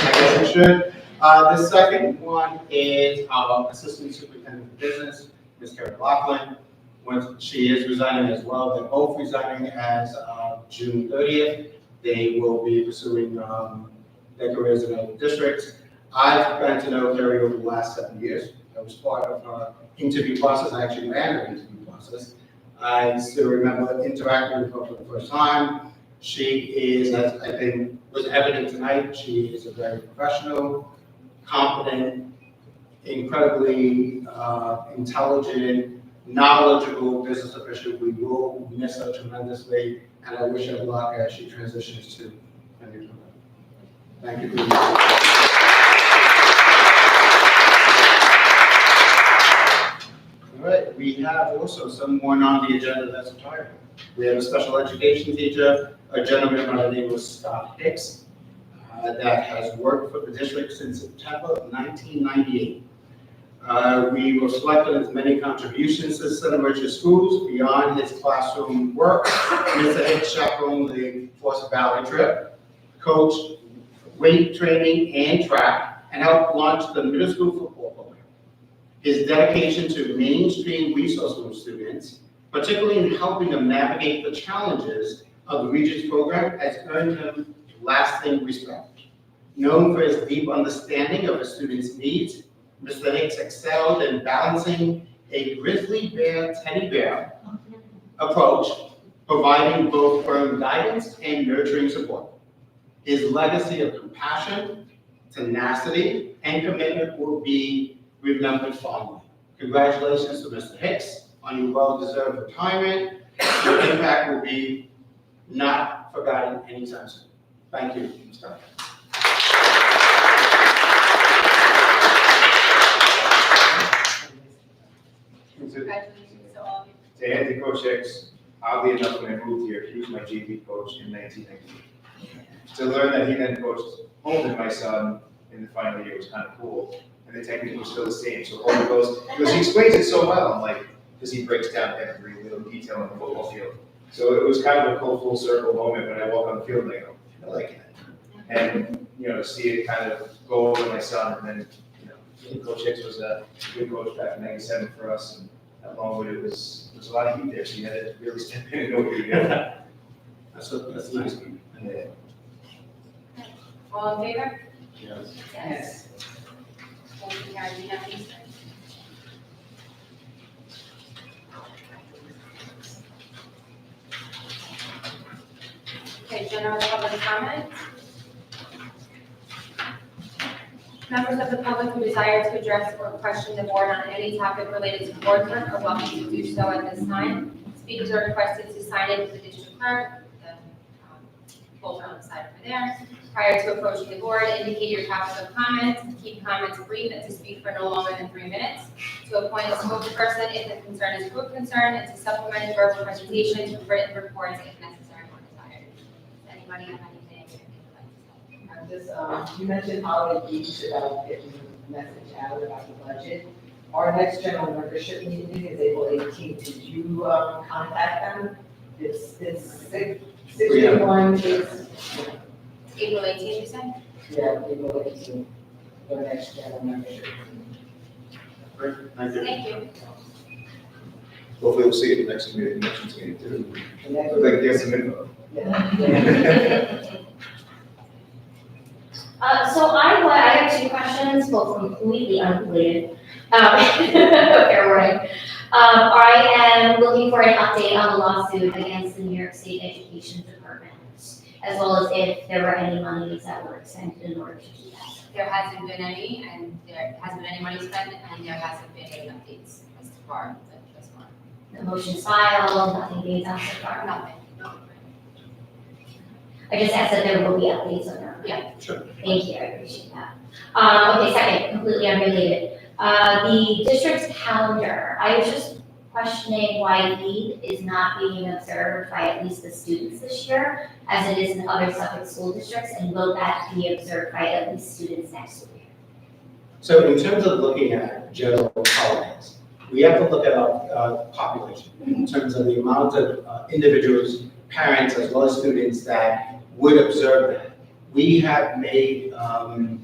I guess I should. The second one is our Assistant Superintendent of Business, Ms. Karen Laughlin. When she is resigning as well, they're both resigning as of June 30th. They will be pursuing their careers in other districts. I've gotten to know Carrie over the last 7 years. I was part of her interview process. I actually ran her interview process. I still remember interacting with her for the first time. She is, as I think was evident tonight, she is a very professional, competent, incredibly intelligent, knowledgeable business official. We will miss her tremendously, and I wish her luck as she transitions to a new career. Thank you for your time. All right, we have also someone on the agenda that's retired. We have a special education teacher, a gentleman by the name of Scott Hicks, that has worked for the district since September of 1998. We reflect on his many contributions to Center Richard Schools beyond his classroom work. Mr. Hicks chaperoned the Forest Valley trip, coached weight training and track, and helped launch the middle school football program. His dedication to mainstream resource room students, particularly in helping them navigate the challenges of the Regents program, has earned him lasting respect. Known for his deep understanding of his students' needs, Mr. Hicks excelled in balancing a grizzly bear teddy bear approach, providing both firm guidance and nurturing support. His legacy of compassion, tenacity, and commitment will be remembered fondly. Congratulations to Mr. Hicks on your well-deserved retirement. Your impact will be not forgotten anytime soon. Thank you, Mr. Congratulations to all of you. To Andy Coach Hicks, oddly enough, when I moved here, he was my JV coach in 1990. To learn that he then coached Holden, my son, in the final year was kind of cool. And the technique was still the same. So Holden goes, because he explains it so well, I'm like, because he breaks down every little detail on the football field. So it was kind of a cool full circle moment when I walk on the field and I go, I like it. And, you know, to see it kind of go over my son, and then, you know, Coach Hicks was a good coach back in '97 for us, and at Longwood it was a lot of heat there, so you had to really step in and know what you were doing. That's nice. Yeah. All in favor? Yes. Yes. Motion carries unanimously. Okay, general public comment. Members of the public who desire to address or question the board on any topic related to board work are welcome to do so at this time. Speakers are requested to sign in with the district clerk, the folder on the side over there. Prior to approaching the board, indicate your topic of comments, keep comments brief and to speak for no longer than 3 minutes. To appoint a spokesperson if the concern is group concern, and to supplement verbal presentations with written reports if necessary or desired. Does anybody have anything they would like to say? just, you mentioned holiday weeks about getting the message out about the budget. Our next general membership meeting is April 18th. Did you, contact them? It's 61 is, April 18th, you said? yeah, April 18th, the next general membership. Great, thank you. Thank you. Hopefully we'll see you at the next meeting, too. The next- Look like there's some info. Yeah. So I have two questions, both completely unrelated. Fair warning. I am looking for an update on the lawsuit against the New York State Education Department, as well as if there were any monies that were expended in order to do that. There hasn't been any, and there hasn't been any money spent, and there hasn't been any updates as far. The motion's filed, nothing being done so far. Nothing. I just asked that there will be updates on that. Yeah. Sure. Thank you, I appreciate that. Okay, second, completely unrelated. The district's calendar, I was just questioning why Eid is not being observed by at least the students this year, as it is in other Suffolk school districts, and will that be observed by at least students next school year? So in terms of looking at general holidays, we have to look at our population in terms of the amount of individuals, parents, as well as students that would observe that. We have made a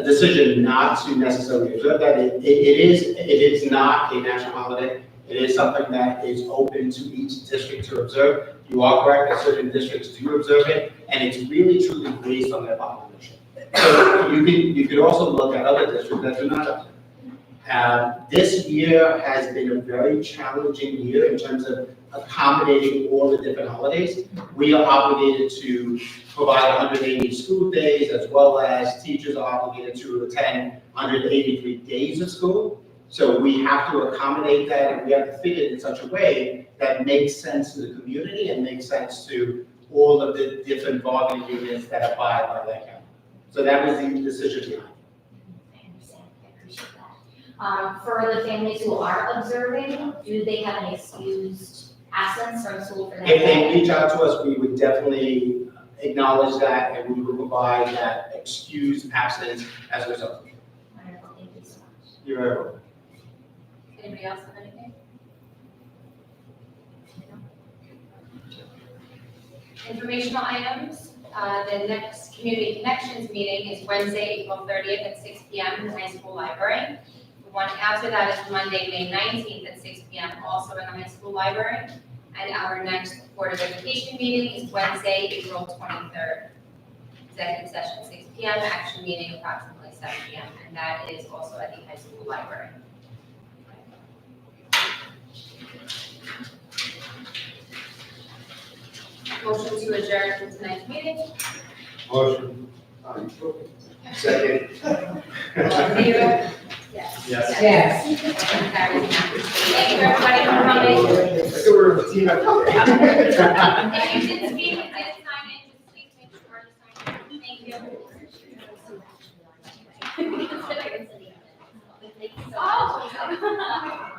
decision not to necessarily observe that. It is not a national holiday. It is something that is open to each district to observe. You are correct that certain districts do observe it, and it's really truly based on their population. So you could also look at other districts that do not observe. This year has been a very challenging year in terms of accommodating all the different holidays. We are obligated to provide 180 school days, as well as teachers are obligated to attend 183 days of school. So we have to accommodate that, and we have to fit it in such a way that makes sense to the community and makes sense to all of the different bargaining units that abide by that calendar. So that was the decision behind it. I understand, I appreciate that. For the families who are observing, do they have an excused absence from school for that If they day? reach out to us, we would definitely acknowledge that, and we would provide that excused absence as a result. Wonderful, thank you so much. You're very welcome. Anybody else have anything? Informational items, the next Community Connections meeting is Wednesday, April 30th at 6 p.m. in the high school library. The one after that is Monday, May 19th at 6 p.m. also in the high school library. And our next Board of Education meeting is Wednesday, April 23rd. Executive session 6 p.m., action meeting approximately 7 p.m. And that is also at the high school library. Motion to adjourn tonight's meeting. Motion. Second. All in favor? Yes. Yes. Yes. Motion carries. Thank you, everybody, for coming. Look at we're a team effort. If you didn't speak and didn't sign in, just please make sure to sign in. Thank you. Oh.